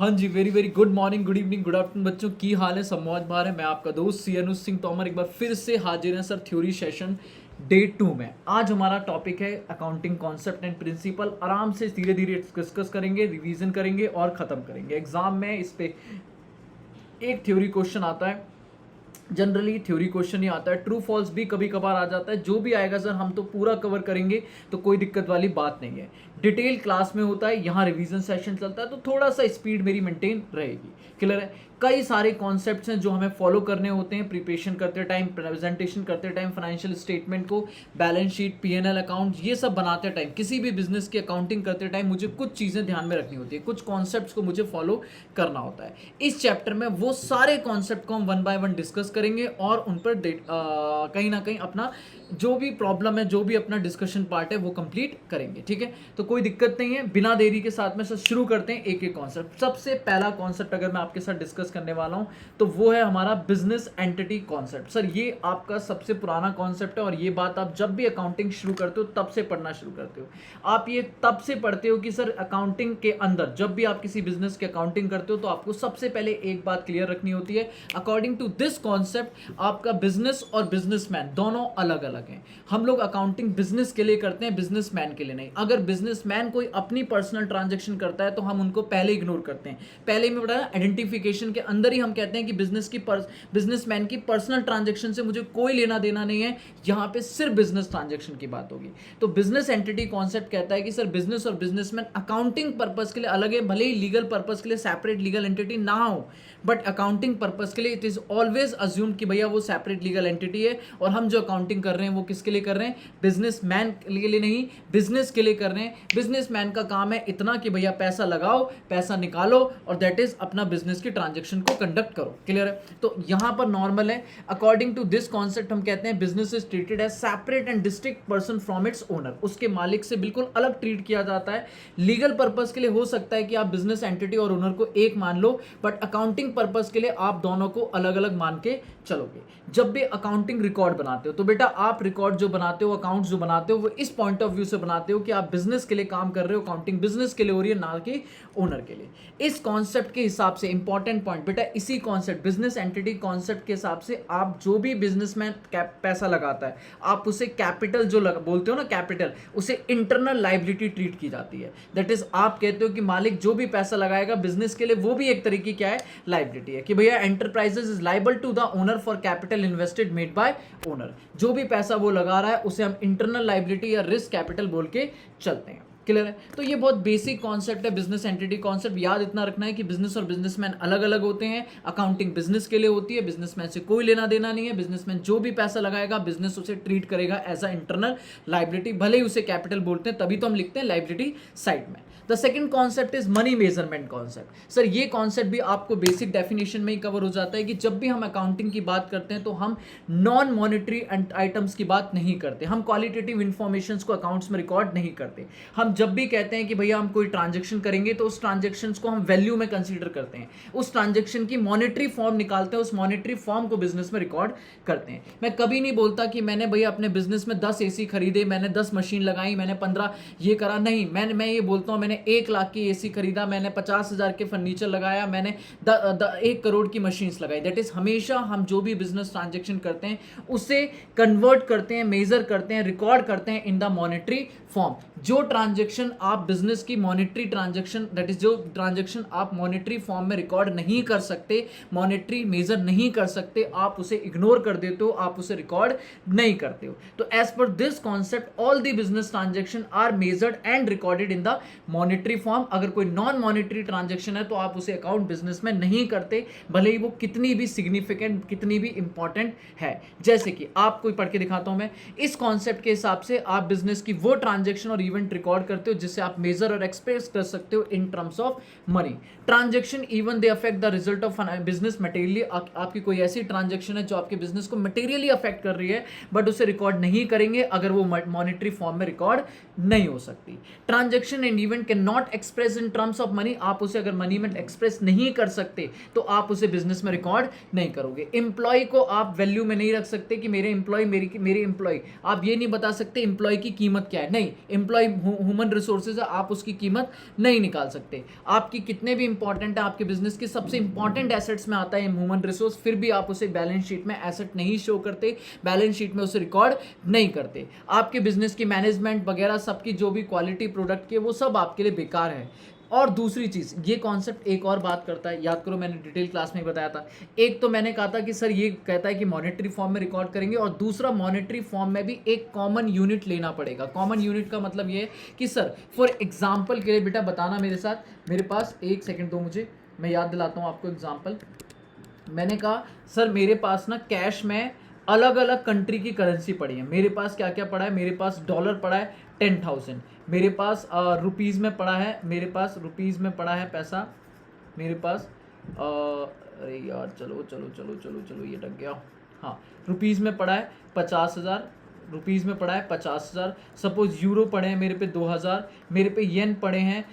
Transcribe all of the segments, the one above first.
हाँ जी, very very good morning, good evening, good afternoon बच्चों, की हाल है? सब मौज बार है। मैं आपका दोस्त सी अनुज सिंह तोमर एक बार फिर से हाजिर है सर थ्योरी सेशन डे 2 में। आज हमारा टॉपिक है अकाउंटिंग कॉन्सेप्ट एंड प्रिंसिपल। आराम से धीरे धीरे डिस्कस करेंगे, रिवीजन करेंगे और ख़त्म करेंगे। एग्जाम में इस पे एक थ्योरी क्वेश्चन आता है, जनरली थ्योरी क्वेश्चन ही आता है, ट्रू फॉल्स भी कभी कभार आ जाता है। जो भी आएगा सर हम तो पूरा कवर करेंगे, तो कोई दिक्कत वाली बात नहीं है। डिटेल क्लास में होता है, यहाँ रिवीजन सेशन चलता है, तो थोड़ा सा स्पीड मेरी मेंटेन रहेगी। क्लियर है? कई सारे कॉन्सेप्ट्स हैं जो हमें फॉलो करने होते हैं प्रिपरेशन करते टाइम, प्रेजेंटेशन करते टाइम, फाइनेंशियल स्टेटमेंट को, बैलेंस शीट, पीएनएल अकाउंट, ये सब बनाते टाइम, किसी भी बिजनेस की अकाउंटिंग करते टाइम मुझे कुछ चीज़ें ध्यान में रखनी होती है, कुछ कॉन्सेप्ट्स को मुझे फॉलो करना होता है। इस चैप्टर में वो सारे कॉन्सेप्ट को हम वन बाय वन डिस्कस करेंगे और उन पर कहीं ना कहीं अपना जो भी प्रॉब्लम है, जो भी अपना डिस्कशन पार्ट है वो कंप्लीट करेंगे। ठीक है, तो कोई दिक्कत नहीं है। बिना देरी के साथ में सर शुरू करते हैं एक एक कॉन्सेप्ट। सबसे पहला कॉन्सेप्ट अगर मैं आपके साथ डिस्कस करने वाला हूं तो वो है हमारा बिजनेस एंटिटी कॉन्सेप्ट। सर ये आपका सबसे पुराना कॉन्सेप्ट है और ये बात आप जब भी अकाउंटिंग शुरू करते हो तब से पढ़ना शुरू करते हो। आप ये तब से पढ़ते हो कि सर अकाउंटिंग के अंदर जब भी आप किसी बिजनेस की अकाउंटिंग करते हो तो आपको सबसे पहले एक बात क्लियर रखनी होती है, अकॉर्डिंग टू दिस कॉन्सेप्ट आपका बिजनेस और बिजनेसमैन दोनों अलग अलग हैं। हम लोग अकाउंटिंग बिजनेस के लिए करते हैं, बिजनेसमैन के लिए नहीं। अगर बिजनेसमैन कोई अपनी पर्सनल ट्रांजैक्शन करता है तो हम उनको पहले इग्नोर करते हैं। पहले में बताया आइडेंटिफिकेशन के अंदर ही हम कहते हैं कि बिजनेसमैन की पर्सनल ट्रांजैक्शन से मुझे कोई लेना देना नहीं है, यहां पे सिर्फ बिजनेस ट्रांजैक्शन की बात होगी। तो बिजनेस एंटिटी कॉन्सेप्ट कहता है कि सर बिजनेस और बिजनेसमैन अकाउंटिंग पर्पस के लिए अलग है, भले ही लीगल पर्पस के लिए सेपरेट लीगल एंटिटी ना हो, बट अकाउंटिंग पर्पस के लिए इट इज ऑलवेज अज्यूम्ड कि भैया वो सेपरेट लीगल एंटिटी है और हम जो अकाउंटिंग कर रहे हैं वो किसके लिए कर रहे हैं? बिजनेसमैन के लिए नहीं, बिजनेस के लिए कर रहे हैं। बिजनेसमैन का काम है इतना कि भैया पैसा लगाओ, पैसा निकालो और दैट इज अपना बिजनेस की ट्रांजैक्शन को कंडक्ट करो। क्लियर है? तो यहां पर नॉर्मल है। अकॉर्डिंग टू दिस कॉन्सेप्ट हम कहते हैं business is treated as separate and distinct person from its owner. उसके मालिक से बिल्कुल अलग ट्रीट किया जाता है। लीगल पर्पस के लिए हो सकता है कि आप बिजनेस एंटिटी और ओनर को एक मान लो, बट अकाउंटिंग पर्पस के लिए आप दोनों को अलग अलग मान के चलोगे। जब भी अकाउंटिंग रिकॉर्ड बनाते हो तो बेटा आप रिकॉर्ड जो बनाते हो, अकाउंट्स जो बनाते हो, वो इस पॉइंट ऑफ व्यू से बनाते हो कि आप बिजनेस के लिए काम कर रहे हो, अकाउंटिंग बिजनेस के लिए हो रही है, ना कि ओनर के लिए। इस कॉन्सेप्ट के हिसाब से इंपॉर्टेंट पॉइंट बेटा, इसी कॉन्सेप्ट बिजनेस एंटिटी कॉन्सेप्ट के हिसाब से आप जो भी बिजनेसमैन पैसा लगाता है आप उसे कैपिटल जो बोलते हो ना, कैपिटल, उसे इंटरनल लाइबिलिटी ट्रीट की जाती है। दैट इज आप कहते हो कि मालिक जो भी पैसा लगाएगा बिजनेस के लिए वो भी एक तरीके क्या है? लाइबिलिटी है। कि भैया enterprises is liable to the owner for capital invested made by owner. जो भी पैसा वो लगा रहा है उसे हम इंटरनल लाइबिलिटी या रिस्क कैपिटल बोल के चलते हैं। क्लियर है? तो ये बहुत बेसिक कॉन्सेप्ट है बिजनेस एंटिटी कॉन्सेप्ट। याद इतना रखना है कि बिजनेस और बिजनेसमैन अलग अलग होते हैं। अकाउंटिंग बिजनेस के लिए होती है, बिजनेसमैन से कोई लेना देना नहीं है। बिजनेसमैन जो भी पैसा लगाएगा बिजनेस उसे ट्रीट करेगा एज अ इंटरनल लाइबिलिटी, भले ही उसे कैपिटल बोलते हैं, तभी तो हम लिखते हैं लाइबिलिटी साइड में। The second concept is money measurement concept. Sir ये कॉन्सेप्ट भी आपको बेसिक डेफिनेशन में ही कवर हो जाता है कि जब भी हम अकाउंटिंग की बात करते हैं तो हम नॉन मॉनिटरी आइटम्स की बात नहीं करते, हम क्वालिटेटिव इंफॉर्मेशन को अकाउंट्स में रिकॉर्ड नहीं करते। हम जब भी कहते हैं कि भैया हम कोई ट्रांजेक्शन करेंगे तो उस ट्रांजेक्शन को हम वैल्यू में कंसीडर करते हैं, उस ट्रांजेक्शन की मॉनिटरी फॉर्म निकालते हैं, उस मॉनिटरी फॉर्म को बिजनेस में रिकॉर्ड करते हैं। मैं कभी नहीं बोलता कि मैंने भैया अपने बिजनेस में 10 एसी खरीदे, मैंने 10 मशीन लगाई, मैंने 15 ये करा, नहीं। मैं ये बोलता हूं मैंने 1 लाख की एसी खरीदा, मैंने 50,000 के फर्नीचर लगाया, मैंने 1 करोड़ की मशीन्स लगाई। दैट इज हमेशा हम जो भी बिजनेस ट्रांजेक्शन करते हैं उसे कन्वर्ट करते हैं, मेजर करते हैं, रिकॉर्ड करते हैं इन द मॉनिटरी फॉर्म। जो ट्रांजेक्शन आप बिजनेस की मॉनिटरी ट्रांजेक्शन, दैट इज जो ट्रांजेक्शन आप मॉनिटरी फॉर्म में रिकॉर्ड नहीं कर सकते, मॉनिटरी मेजर नहीं कर सकते, आप उसे इग्नोर कर देते हो, आप उसे रिकॉर्ड नहीं करते हो। तो as per this concept all the business transaction are measured and recorded in the monetary form. अगर कोई नॉन मॉनिटरी ट्रांजेक्शन है तो आप उसे अकाउंट बिजनेस में नहीं करते, भले ही वो कितनी भी सिग्निफिकेंट, कितनी भी इंपॉर्टेंट है। जैसे कि आपको पढ़ के दिखाता हूं मैं। इस कॉन्सेप्ट के हिसाब से आप बिजनेस की वो ट्रांजेक्शन और इवेंट रिकॉर्ड करते हो जिससे आप मेजर और एक्सप्रेस कर सकते हो in terms of money. Transaction even they affect the result of business materially. आपकी कोई ऐसी ट्रांजेक्शन है जो आपके बिजनेस को मटेरियली अफेक्ट कर रही है, बट उसे रिकॉर्ड नहीं करेंगे अगर वो मॉनिटरी फॉर्म में रिकॉर्ड नहीं हो सकती। Transaction and event can not express in terms of money. आप उसे अगर मनी में एक्सप्रेस नहीं कर सकते तो आप उसे बिजनेस में रिकॉर्ड नहीं करोगे। एम्प्लॉय को आप वैल्यू में नहीं रख सकते कि मेरे एम्प्लॉय, मेरी एम्प्लॉय। आप ये नहीं बता सकते एम्प्लॉय की कीमत क्या है, नहीं। एम्प्लॉय ह्यूमन रिसोर्सेज है, आप उसकी कीमत नहीं निकाल सकते। आपकी कितने भी इंपॉर्टेंट है, आपके बिजनेस के सबसे इंपॉर्टेंट एसेट्स में आता है ह्यूमन रिसोर्स, फिर भी आप उसे बैलेंस शीट में एसेट नहीं शो करते, बैलेंस शीट में उसे रिकॉर्ड नहीं करते। आपके बिजनेस की मैनेजमेंट वगैरह सबकी जो भी क्वालिटी प्रोडक्ट की है वो सब आपके लिए बेकार है। और दूसरी चीज, ये कॉन्सेप्ट एक और बात करता है, याद करो मैंने डिटेल क्लास में बताया था। एक तो मैंने कहा था कि सर ये कहता है कि मॉनेटरी फॉर्म में रिकॉर्ड करेंगे, और दूसरा मॉनेटरी फॉर्म में भी एक कॉमन यूनिट लेना पड़ेगा। कॉमन यूनिट का मतलब ये है कि सर फॉर एग्जाम्पल के लिए बेटा बताना मेरे साथ, मेरे पास एक सेकेंड दो मुझे, मैं याद दिलाता हूँ आपको एग्जाम्पल। मैंने कहा सर मेरे पास ना कैश में अलग अलग कंट्री की करेंसी पड़ी है। मेरे पास क्या क्या पड़ा है, मेरे पास डॉलर पड़ा है 10,000, मेरे पास रुपीज़ में पड़ा है, मेरे पास रुपीज़ में पड़ा है पैसा, मेरे पास अरे यार चलो चलो चलो चलो चलो ये लग गया, हाँ रुपीज़ में पड़ा है 50,000, रुपीज़ में पड़ा है 50,000। सपोज यूरो पड़े हैं मेरे पे 2,000, मेरे पे येन पड़े हैं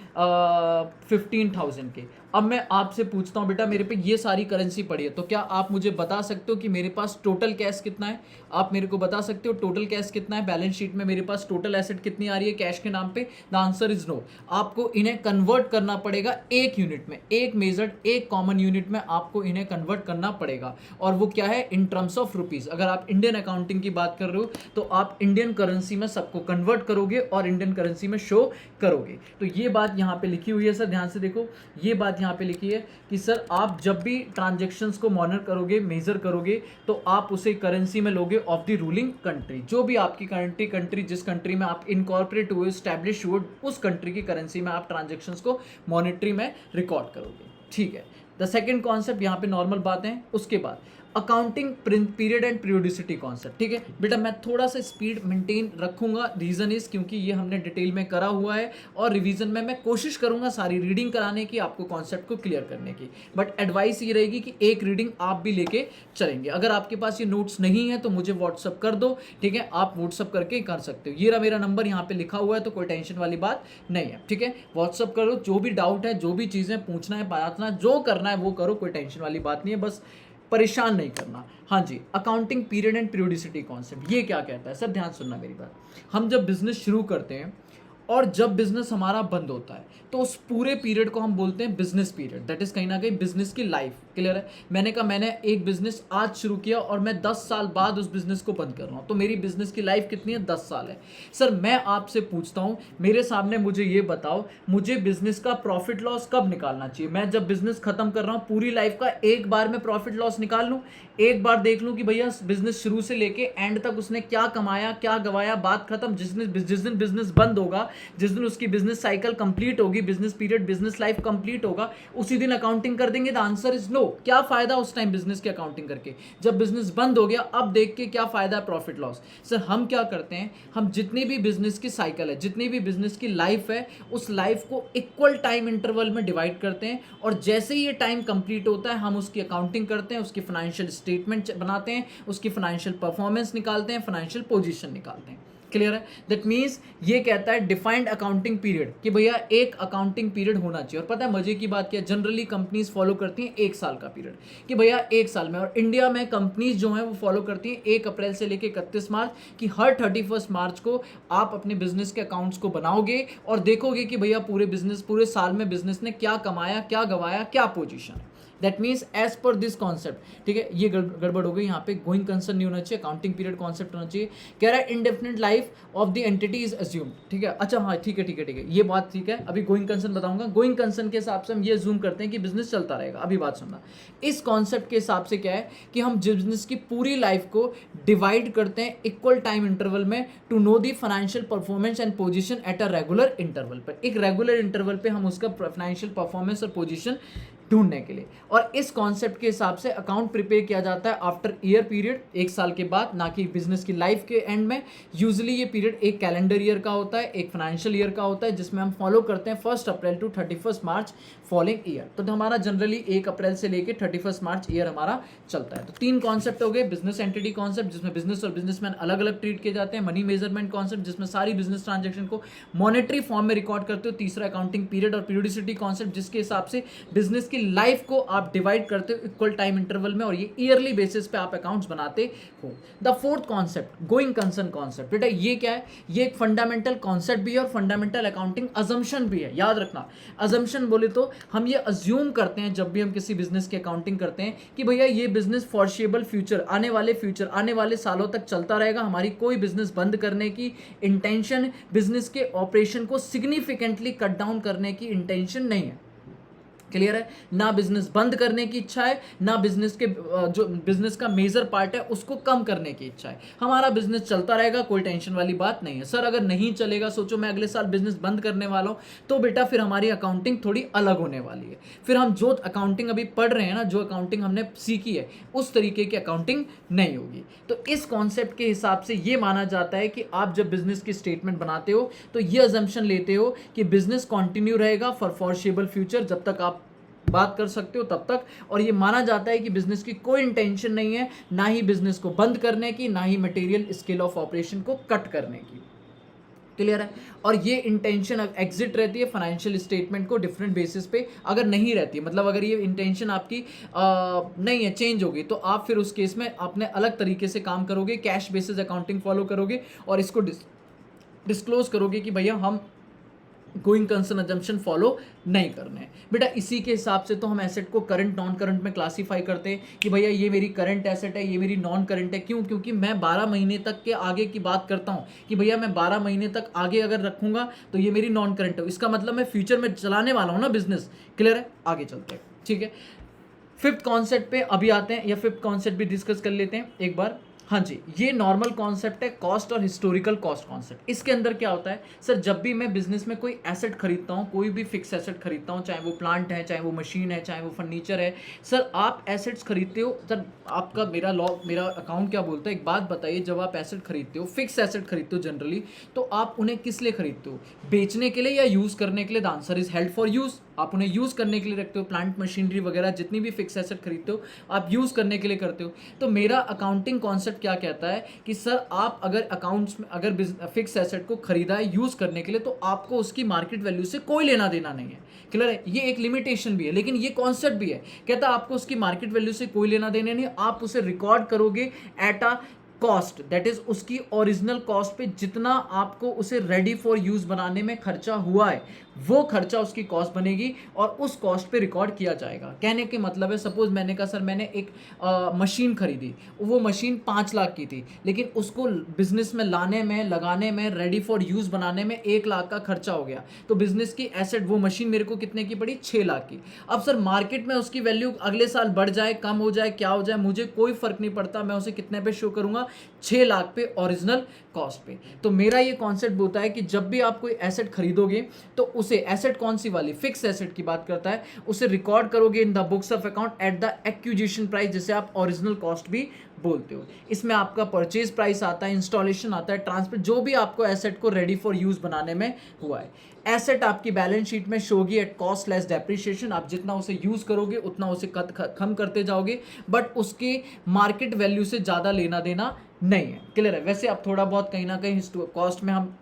15,000 के। अब मैं आपसे पूछता हूँ बेटा मेरे पे ये सारी करेंसी पड़ी है, तो क्या आप मुझे बता सकते हो कि मेरे पास टोटल कैश कितना है? आप मेरे को बता सकते हो टोटल कैश कितना है? बैलेंस शीट में मेरे पास टोटल एसेट कितनी आ रही है कैश के नाम पे? The answer is no. आपको इन्हें कन्वर्ट करना पड़ेगा एक यूनिट में, एक मेजर्ड एक कॉमन यूनिट में आपको इन्हें कन्वर्ट करना पड़ेगा, और वो क्या है? In terms of rupees. अगर आप इंडियन अकाउंटिंग की बात कर रहे हो तो आप इंडियन करेंसी में सबको कन्वर्ट करोगे और इंडियन करेंसी में शो करोगे। तो ये बात यहाँ पे लिखी हुई है सर, ध्यान से देखो, ये बात यहाँ पे लिखी है कि सर आप जब भी ट्रांजैक्शंस को मॉनिटर करोगे, मेजर करोगे, तो आप उसे करेंसी में लोगे ऑफ द रूलिंग कंट्री। जो भी आपकी कंट्री जिस कंट्री में आप इनकॉर्पोरेट हुए, स्टैब्लिश हुए, उस कंट्री की करेंसी में आप ट्रांजैक्शंस को मॉनिटरी में रिकॉर्ड करोगे। ठीक है, द सेकेंड कॉन्सेप्ट, यहाँ पे नॉर्मल बातें हैं। उसके बाद accounting period and periodicity concept. ठीक है बेटा, मैं थोड़ा सा स्पीड मेंटेन रखूंगा, रीजन इज क्योंकि ये हमने डिटेल में करा हुआ है, और रिवीजन में मैं कोशिश करूंगा सारी रीडिंग कराने की, आपको कॉन्सेप्ट को क्लियर करने की। बट एडवाइस ये रहेगी कि एक रीडिंग आप भी लेके चलेंगे। अगर आपके पास ये नोट्स नहीं है तो मुझे व्हाट्सअप कर दो, ठीक है, आप व्हाट्सअप करके कर सकते हो। ये रहा मेरा नंबर, यहाँ पे लिखा हुआ है, तो कोई टेंशन वाली बात नहीं है। ठीक है, व्हाट्सअप करो, जो भी डाउट है, जो भी चीज़ें पूछना है, बातना जो करना है वो करो, कोई टेंशन वाली बात नहीं है, बस परेशान नहीं करना। हाँ जी, accounting period and periodicity concept ये क्या कहता है? सर ध्यान सुनना मेरी बात। हम जब बिजनेस शुरू करते हैं और जब बिजनेस हमारा बंद होता है तो उस पूरे पीरियड को हम बोलते हैं बिजनेस पीरियड। दैट इज कहीं ना कहीं बिजनेस की लाइफ। क्लियर है? मैंने कहा मैंने एक बिजनेस आज शुरू किया और मैं 10 साल बाद उस बिजनेस को बंद कर रहा हूँ, तो मेरी बिजनेस की लाइफ कितनी है? 10 साल है। सर मैं आपसे पूछता हूँ, मेरे सामने मुझे ये बताओ, मुझे बिजनेस का प्रॉफिट लॉस कब निकालना चाहिए? मैं जब बिजनेस खत्म कर रहा हूँ, पूरी लाइफ का एक बार में प्रॉफिट लॉस निकाल लूँ, एक बार देख लूँ कि भैया बिजनेस शुरू से लेके एंड तक उसने क्या कमाया, क्या गवाया, बात खत्म। जिस दिन बिजनेस बंद होगा, जिस दिन उसकी बिजनेस साइकिल कंप्लीट होगी, business period, business life complete होगा, उसी दिन अकाउंटिंग कर देंगे? The answer is no. क्या फायदा उस टाइम बिजनेस की अकाउंटिंग करके? जब बिजनेस बंद हो गया अब देख के क्या फायदा है प्रॉफिट लॉस? सर हम क्या करते हैं, हम जितनी भी बिजनेस की साइकिल है, जितनी भी बिजनेस की लाइफ है, उस लाइफ को इक्वल टाइम इंटरवल में डिवाइड करते हैं, और जैसे ही ये टाइम कंप्लीट होता है हम उसकी अकाउंटिंग करते हैं, उसकी फाइनेंशियल स्टेटमेंट बनाते हैं, उसकी फाइनेंशियल परफॉर्मेंस निकालते हैं, फाइनेंशियल पोजीशन निकालते हैं। क्लियर है? दैट मीन्स ये कहता है डिफाइंड अकाउंटिंग पीरियड, कि भैया एक अकाउंटिंग पीरियड होना चाहिए। और पता है मजे की बात क्या, जनरली कंपनीज फॉलो करती हैं 1 साल का पीरियड, कि भैया 1 साल में। और इंडिया में कंपनीज जो हैं वो फॉलो करती हैं 1 अप्रैल से लेकर 31 मार्च, कि हर 31 मार्च को आप अपने बिजनेस के अकाउंट्स को बनाओगे और देखोगे कि भैया पूरे साल में बिजनेस ने क्या कमाया, क्या गवाया, क्या पोजीशन है। That means as per this concept. ठीक है, ये गड़बड़ हो गई यहाँ पे, गोइंग कंसर्न नहीं होना चाहिए, अकाउंटिंग पीरियड कॉन्सेप्ट होना चाहिए। कह रहा है indefinite life of the entity is assume. ठीक है, अच्छा हाँ ठीक है, ये बात ठीक है। अभी गोइंग कंसर्न बताऊंगा। गोइंग कंसर्न के हिसाब से हम ये अज्यूम करते हैं कि बिजनेस चलता रहेगा। अभी बात सुनना, इस कॉन्सेप्ट के हिसाब से क्या है कि हम बिजनेस की पूरी लाइफ को डिवाइड करते हैं इक्वल टाइम इंटरवल में, to know the financial performance and position at a regular interval पर। एक रेगुलर इंटरवल पे हम उसका फाइनेंशियल परफॉर्मेंस और पोजीशन ढूंढने के लिए। और इस कॉन्सेप्ट के हिसाब से अकाउंट प्रिपेयर किया जाता है आफ्टर ईयर पीरियड, 1 साल के बाद, ना कि बिजनेस की लाइफ के एंड में। यूजुअली ये पीरियड एक कैलेंडर ईयर का होता है, एक फाइनेंशियल ईयर का होता है, जिसमें हम फॉलो करते हैं 1 अप्रैल टू 31 मार्च फॉलोइंग ईयर। तो हमारा जनरली 1 अप्रैल से लेकर 31 मार्च ईयर हमारा चलता है। तो 3 कॉन्सेप्ट हो गए। बिजनेस एंटिटी कॉन्सेप्ट, जिसमें बिजनेस और बिजनेसमैन अलग अलग ट्रीट किए जाते हैं। मनी मेजरमेंट कॉन्सेप्ट, जिसमें सारी बिजनेस ट्रांजेक्शन को मॉनेटरी फॉर्म में रिकॉर्ड करते हो। तीसरा अकाउंटिंग पीरियड और पीरियोडिसिटी कॉन्सेप्ट, जिसके हिसाब से बिजनेस की लाइफ को आप डिवाइड करते हो इक्वल टाइम इंटरवल में और ये ईयरली बेसिस पे आप अकाउंट्स बनाते हो। The fourth concept going concern concept, बेटा ये क्या है, ये एक फंडामेंटल कॉन्सेप्ट भी है और फंडामेंटल अकाउंटिंग अजम्पशन भी है। याद रखना, अजम्पशन बोले तो हम ये अज्यूम करते हैं जब भी हम किसी बिजनेस की अकाउंटिंग करते हैं कि भैया ये बिजनेस फॉरसेबल फ्यूचर, आने वाले सालों तक चलता रहेगा, हमारी कोई बिजनेस बंद करने की इंटेंशन, बिजनेस के ऑपरेशन को सिग्निफिकेंटली कट डाउन करने की इंटेंशन नहीं है। क्लियर है, ना बिजनेस बंद करने की इच्छा है, ना बिजनेस के जो बिजनेस का मेजर पार्ट है उसको कम करने की इच्छा है। हमारा बिजनेस चलता रहेगा, कोई टेंशन वाली बात नहीं है। सर अगर नहीं चलेगा, सोचो मैं अगले साल बिजनेस बंद करने वाला हूं, तो बेटा फिर हमारी अकाउंटिंग थोड़ी अलग होने वाली है। फिर हम जो अकाउंटिंग अभी पढ़ रहे हैं ना, जो अकाउंटिंग हमने सीखी है उस तरीके की अकाउंटिंग नहीं होगी। तो इस कॉन्सेप्ट के हिसाब से ये माना जाता है कि आप जब बिजनेस की स्टेटमेंट बनाते हो तो ये अजम्पशन लेते हो कि बिजनेस कंटिन्यू रहेगा फॉर फॉरसेबल फ्यूचर, जब तक आप बात कर सकते हो तब तक। और ये माना जाता है कि बिजनेस की कोई इंटेंशन नहीं है, ना ही बिजनेस को बंद करने की, ना ही मटेरियल स्केल ऑफ ऑपरेशन को कट करने की। क्लियर है, और ये इंटेंशन एग्जिट रहती है फाइनेंशियल स्टेटमेंट को डिफरेंट बेसिस पे। अगर नहीं रहती है, मतलब अगर ये इंटेंशन आपकी नहीं है, चेंज होगी, तो आप फिर उस केस में अपने अलग तरीके से काम करोगे, कैश बेसिस अकाउंटिंग फॉलो करोगे और इसको डिस्क्लोज करोगे कि भैया हम गोइंग कंसर्न अजम्पशन फॉलो नहीं करने हैं। बेटा इसी के हिसाब से तो हम एसेट को करंट नॉन करंट में क्लासीफाई करते हैं कि भैया ये मेरी करंट एसेट है, ये मेरी नॉन करंट है। क्यों? क्योंकि मैं 12 महीने तक के आगे की बात करता हूँ कि भैया मैं 12 महीने तक आगे अगर रखूंगा तो ये मेरी नॉन करंट है, इसका मतलब मैं फ्यूचर में चलाने वाला हूँ ना बिजनेस। क्लियर है, आगे चलते हैं। ठीक है, फिफ्थ कॉन्सेप्ट पे अभी आते हैं, या फिफ्थ कॉन्सेप्ट भी डिस्कस कर लेते हैं एक बार। हाँ जी, ये नॉर्मल कॉन्सेप्ट है, कॉस्ट और हिस्टोरिकल कॉस्ट कॉन्सेप्ट। इसके अंदर क्या होता है सर, जब भी मैं बिजनेस में कोई एसेट खरीदता हूँ, कोई भी फिक्स एसेट खरीदता हूँ, चाहे वो प्लांट है, चाहे वो मशीन है, चाहे वो फर्नीचर है, सर आप एसेट्स खरीदते हो, सर आपका मेरा अकाउंट क्या बोलता है, एक बात बताइए, जब आप एसेट खरीदते हो, फिक्स एसेट खरीदते हो जनरली, तो आप उन्हें किस लिए खरीदते हो? बेचने के लिए या यूज करने के लिए? The answer is held for use. आप उन्हें यूज करने के लिए रखते हो, प्लांट मशीनरी वगैरह जितनी भी फिक्स एसेट खरीदते हो आप यूज करने के लिए करते हो। तो मेरा अकाउंटिंग कॉन्सेप्ट क्या कहता है कि सर आप अगर अकाउंट्स में अगर फिक्स एसेट को खरीदा है यूज करने के लिए, तो आपको उसकी मार्केट वैल्यू से कोई लेना देना नहीं है। क्लियर है, ये एक लिमिटेशन भी है, लेकिन ये कॉन्सेप्ट भी है, कहता है आपको उसकी मार्केट वैल्यू से कोई लेना देना नहीं, आप उसे रिकॉर्ड करोगे at a cost, that is उसकी ओरिजिनल कॉस्ट पे जितना आपको उसे रेडी फॉर यूज बनाने में खर्चा हुआ है वो खर्चा उसकी कॉस्ट बनेगी और उस कॉस्ट पे रिकॉर्ड किया जाएगा। कहने के मतलब है, सपोज मैंने कहा सर मैंने एक मशीन खरीदी, वो मशीन 5 लाख की थी, लेकिन उसको बिजनेस में लाने में, लगाने में, रेडी फॉर यूज बनाने में 1 लाख का खर्चा हो गया, तो बिजनेस की एसेट वो मशीन मेरे को कितने की पड़ी? 6 लाख की। अब सर मार्केट में उसकी वैल्यू अगले साल बढ़ जाए, कम हो जाए, क्या हो जाए, मुझे कोई फर्क नहीं पड़ता, मैं उसे कितने पे शो करूंगा? 6 लाख पे, ओरिजिनल कॉस्ट पे। तो मेरा ये कॉन्सेप्ट होता है कि जब भी आप कोई एसेट खरीदोगे तो उसे, एसेट कौन सी वाली? फिक्स एसेट की बात करता है, उसे रिकॉर्ड करोगे in the books of account at the acquisition price, जिसे आप ओरिजिनल कॉस्ट भी बोलते हो। इसमें आपका परचेज प्राइस आता है, इंस्टॉलेशन आता है, ट्रांसफर, जो भी आपको एसेट को रेडी फॉर यूज बनाने में हुआ है। एसेट आपकी बैलेंस शीट में शो होगी एट कॉस्ट लेस डेप्रिसिएशन, आप जितना उसे यूज करोगे उतना उसे कम करते जाओगे, बट उसके मार्केट वैल्यू से ज्यादा लेना देना नहीं है। क्लियर है, वैसे अब थोड़ा बहुत कहीं ना कहीं कॉस्ट में हम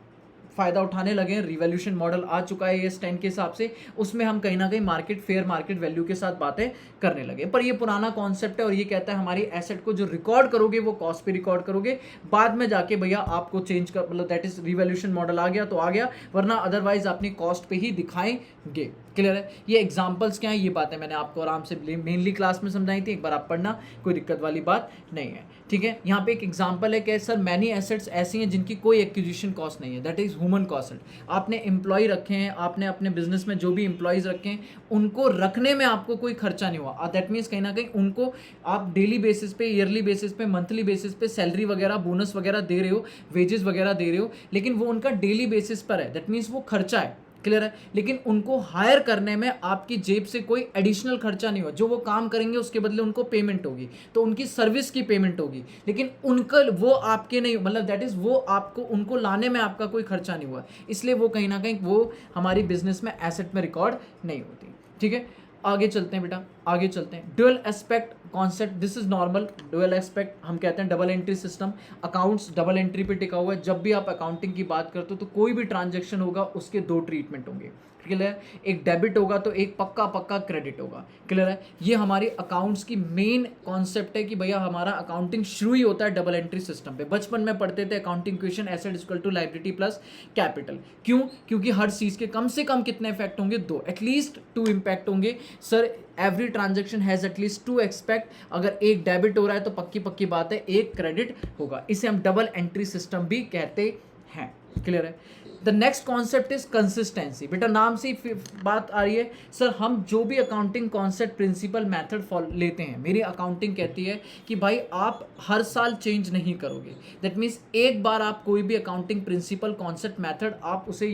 फायदा उठाने लगे हैं, रिवॉल्यूशन मॉडल आ चुका है इस 10 के हिसाब से, उसमें हम कहीं ना कहीं मार्केट फेयर, मार्केट वैल्यू के साथ बातें करने लगे। पर ये पुराना कॉन्सेप्ट है और ये कहता है हमारी एसेट को जो रिकॉर्ड करोगे वो कॉस्ट पे रिकॉर्ड करोगे, बाद में जाके भैया आपको चेंज कर, मतलब दैट इज रिवॉल्यूशन मॉडल आ गया तो आ गया, वरना अदरवाइज अपनी कॉस्ट पे ही दिखाएंगे। क्लियर है, ये एग्जांपल्स क्या है, ये बातें मैंने आपको आराम से मेनली क्लास में समझाई थी, एक बार आप पढ़ना, कोई दिक्कत वाली बात नहीं है। ठीक है, यहाँ पे एक एग्जांपल है कि सर मैनी एसेट्स ऐसी हैं जिनकी कोई एक्विजिशन कॉस्ट नहीं है, दैट इज ह्यूमन कॉस्ट। आपने एम्प्लॉय रखे हैं, आपने अपने बिजनेस में जो भी एम्प्लॉयज रखे हैं उनको रखने में आपको कोई खर्चा नहीं हुआ, दैट मीन्स कहीं ना कहीं उनको आप डेली बेसिस पे, ईयरली बेसिस पे, मंथली बेसिस पे सैलरी वगैरह, बोनस वगैरह दे रहे हो, वेजेस वगैरह दे रहे हो, लेकिन वो उनका डेली बेसिस पर है, दैट मीन्स वो खर्चा है। क्लियर है, लेकिन उनको हायर करने में आपकी जेब से कोई एडिशनल खर्चा नहीं हुआ, जो वो काम करेंगे उसके बदले उनको पेमेंट होगी, तो उनकी सर्विस की पेमेंट होगी, लेकिन उनका वो आपके नहीं, मतलब दैट इज वो आपको, उनको लाने में आपका कोई खर्चा नहीं हुआ, इसलिए वो कहीं ना कहीं वो हमारी बिजनेस में एसेट में रिकॉर्ड नहीं होती। ठीक है, आगे चलते हैं बेटा। आगे चलते हैं। Dual aspect concept, this is normal. Dual aspect हम कहते हैं double entry system. Accounts double entry पे टिका हुआ है। जब भी आप अकाउंटिंग की बात करते हो तो कोई भी ट्रांजेक्शन होगा उसके दो ट्रीटमेंट होंगे, क्लियर है। एक डेबिट होगा तो एक पक्का पक्का क्रेडिट होगा, क्लियर है। ये हमारी अकाउंट्स की मेन कॉन्सेप्ट है कि भैया हमारा अकाउंटिंग शुरू ही होता है डबल एंट्री सिस्टम पे। बचपन में पढ़ते थे accounting question, asset equal to liability plus capital. क्यों? क्योंकि हर चीज के कम से कम कितने इफेक्ट होंगे? दो, एटलीस्ट टू इम्पैक्ट होंगे। Sir every transaction has at least to expect. अगर एक डेबिट हो रहा है तो पक्की पक्की बात है एक क्रेडिट होगा। इसे हम डबल एंट्री सिस्टम भी कहते हैं, क्लियर है। The next concept is consistency. बेटा नाम से ही बात आ रही है। सर हम जो भी अकाउंटिंग कॉन्सेप्ट प्रिंसिपल मेथड लेते हैं, मेरी अकाउंटिंग कहती है कि भाई आप हर साल चेंज नहीं करोगे। दैट मीन्स एक बार आप कोई भी अकाउंटिंग प्रिंसिपल कॉन्सेप्ट मेथड आप उसे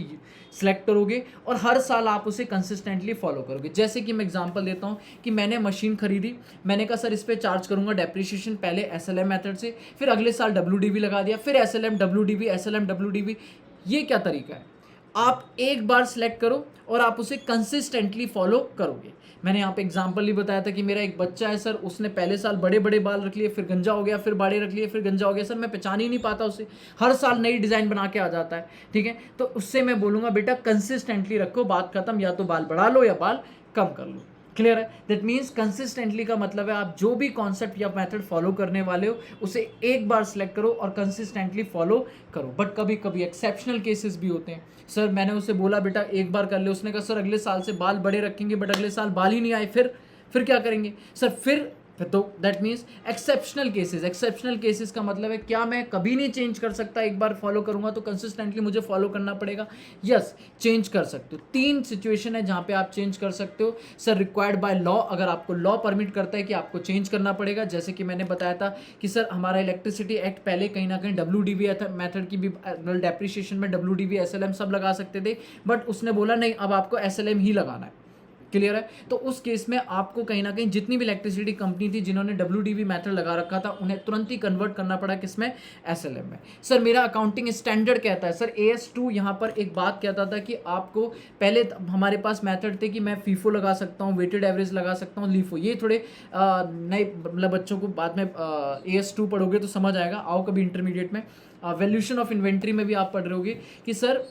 सिलेक्ट करोगे और हर साल आप उसे कंसिस्टेंटली फॉलो करोगे। जैसे कि मैं एग्जांपल देता हूँ कि मैंने मशीन खरीदी, मैंने कहा सर इस पर चार्ज करूंगा डेप्रिसिएशन पहले SLM मेथड से, फिर अगले साल WDV लगा दिया, फिर SLM WDV SLM WDV। ये क्या तरीका है? आप एक बार सिलेक्ट करो और आप उसे कंसिस्टेंटली फॉलो करोगे। मैंने यहाँ पे एग्जांपल ही बताया था कि मेरा एक बच्चा है सर, उसने पहले साल बड़े बड़े बाल रख लिए, फिर गंजा हो गया, फिर बड़े रख लिए, फिर गंजा हो गया। सर मैं पहचान ही नहीं पाता उसे, हर साल नई डिज़ाइन बना के आ जाता है, ठीक है। तो उससे मैं बोलूँगा बेटा कंसिस्टेंटली रखो, बात खत्म। या तो बाल बढ़ा लो या बाल कम कर लो, क्लियर है। दैट मीन्स कंसिस्टेंटली का मतलब है आप जो भी कॉन्सेप्ट या मेथड फॉलो करने वाले हो उसे एक बार सिलेक्ट करो और कंसिस्टेंटली फॉलो करो। बट कभी कभी एक्सेप्शनल केसेस भी होते हैं। सर मैंने उसे बोला बेटा एक बार कर ले, उसने कहा सर अगले साल से बाल बड़े रखेंगे, बट अगले साल बाल ही नहीं आए, फिर क्या करेंगे सर? फिर तो that means exceptional cases. Exceptional cases का मतलब है क्या मैं कभी नहीं चेंज कर सकता? एक बार फॉलो करूंगा तो कंसिस्टेंटली मुझे फॉलो करना पड़ेगा। यस, चेंज कर सकते हो। 3 सिचुएशन है जहां पे आप चेंज कर सकते हो। सर रिक्वायर्ड बाय लॉ, अगर आपको लॉ परमिट करता है कि आपको चेंज करना पड़ेगा। जैसे कि मैंने बताया था कि सर हमारा इलेक्ट्रिसिटी एक्ट पहले कहीं ना कहीं WDV मेथड की भी डेप्रिसिएशन में WDV SLM सब लगा सकते थे, बट उसने बोला नहीं अब आपको SLM ही लगाना है, क्लियर है। तो उस केस में आपको कहीं ना कहीं जितनी भी इलेक्ट्रिसिटी कंपनी थी जिन्होंने WDV मेथड लगा रखा था उन्हें तुरंत ही कन्वर्ट करना पड़ा किसमें? SLM में। सर मेरा अकाउंटिंग स्टैंडर्ड कहता है, सर AS2 यहाँ पर एक बात कहता था कि आपको पहले हमारे पास मेथड थे कि मैं फीफो लगा सकता हूँ, वेटेड एवरेज लगा सकता हूँ, लीफो। ये थोड़े नए मतलब बच्चों को बाद में AS2 पढ़ोगे तो समझ आएगा। आओ कभी इंटरमीडिएट में वैल्यूएशन ऑफ इन्वेंट्री में भी आप पढ़ रहे होगे कि सर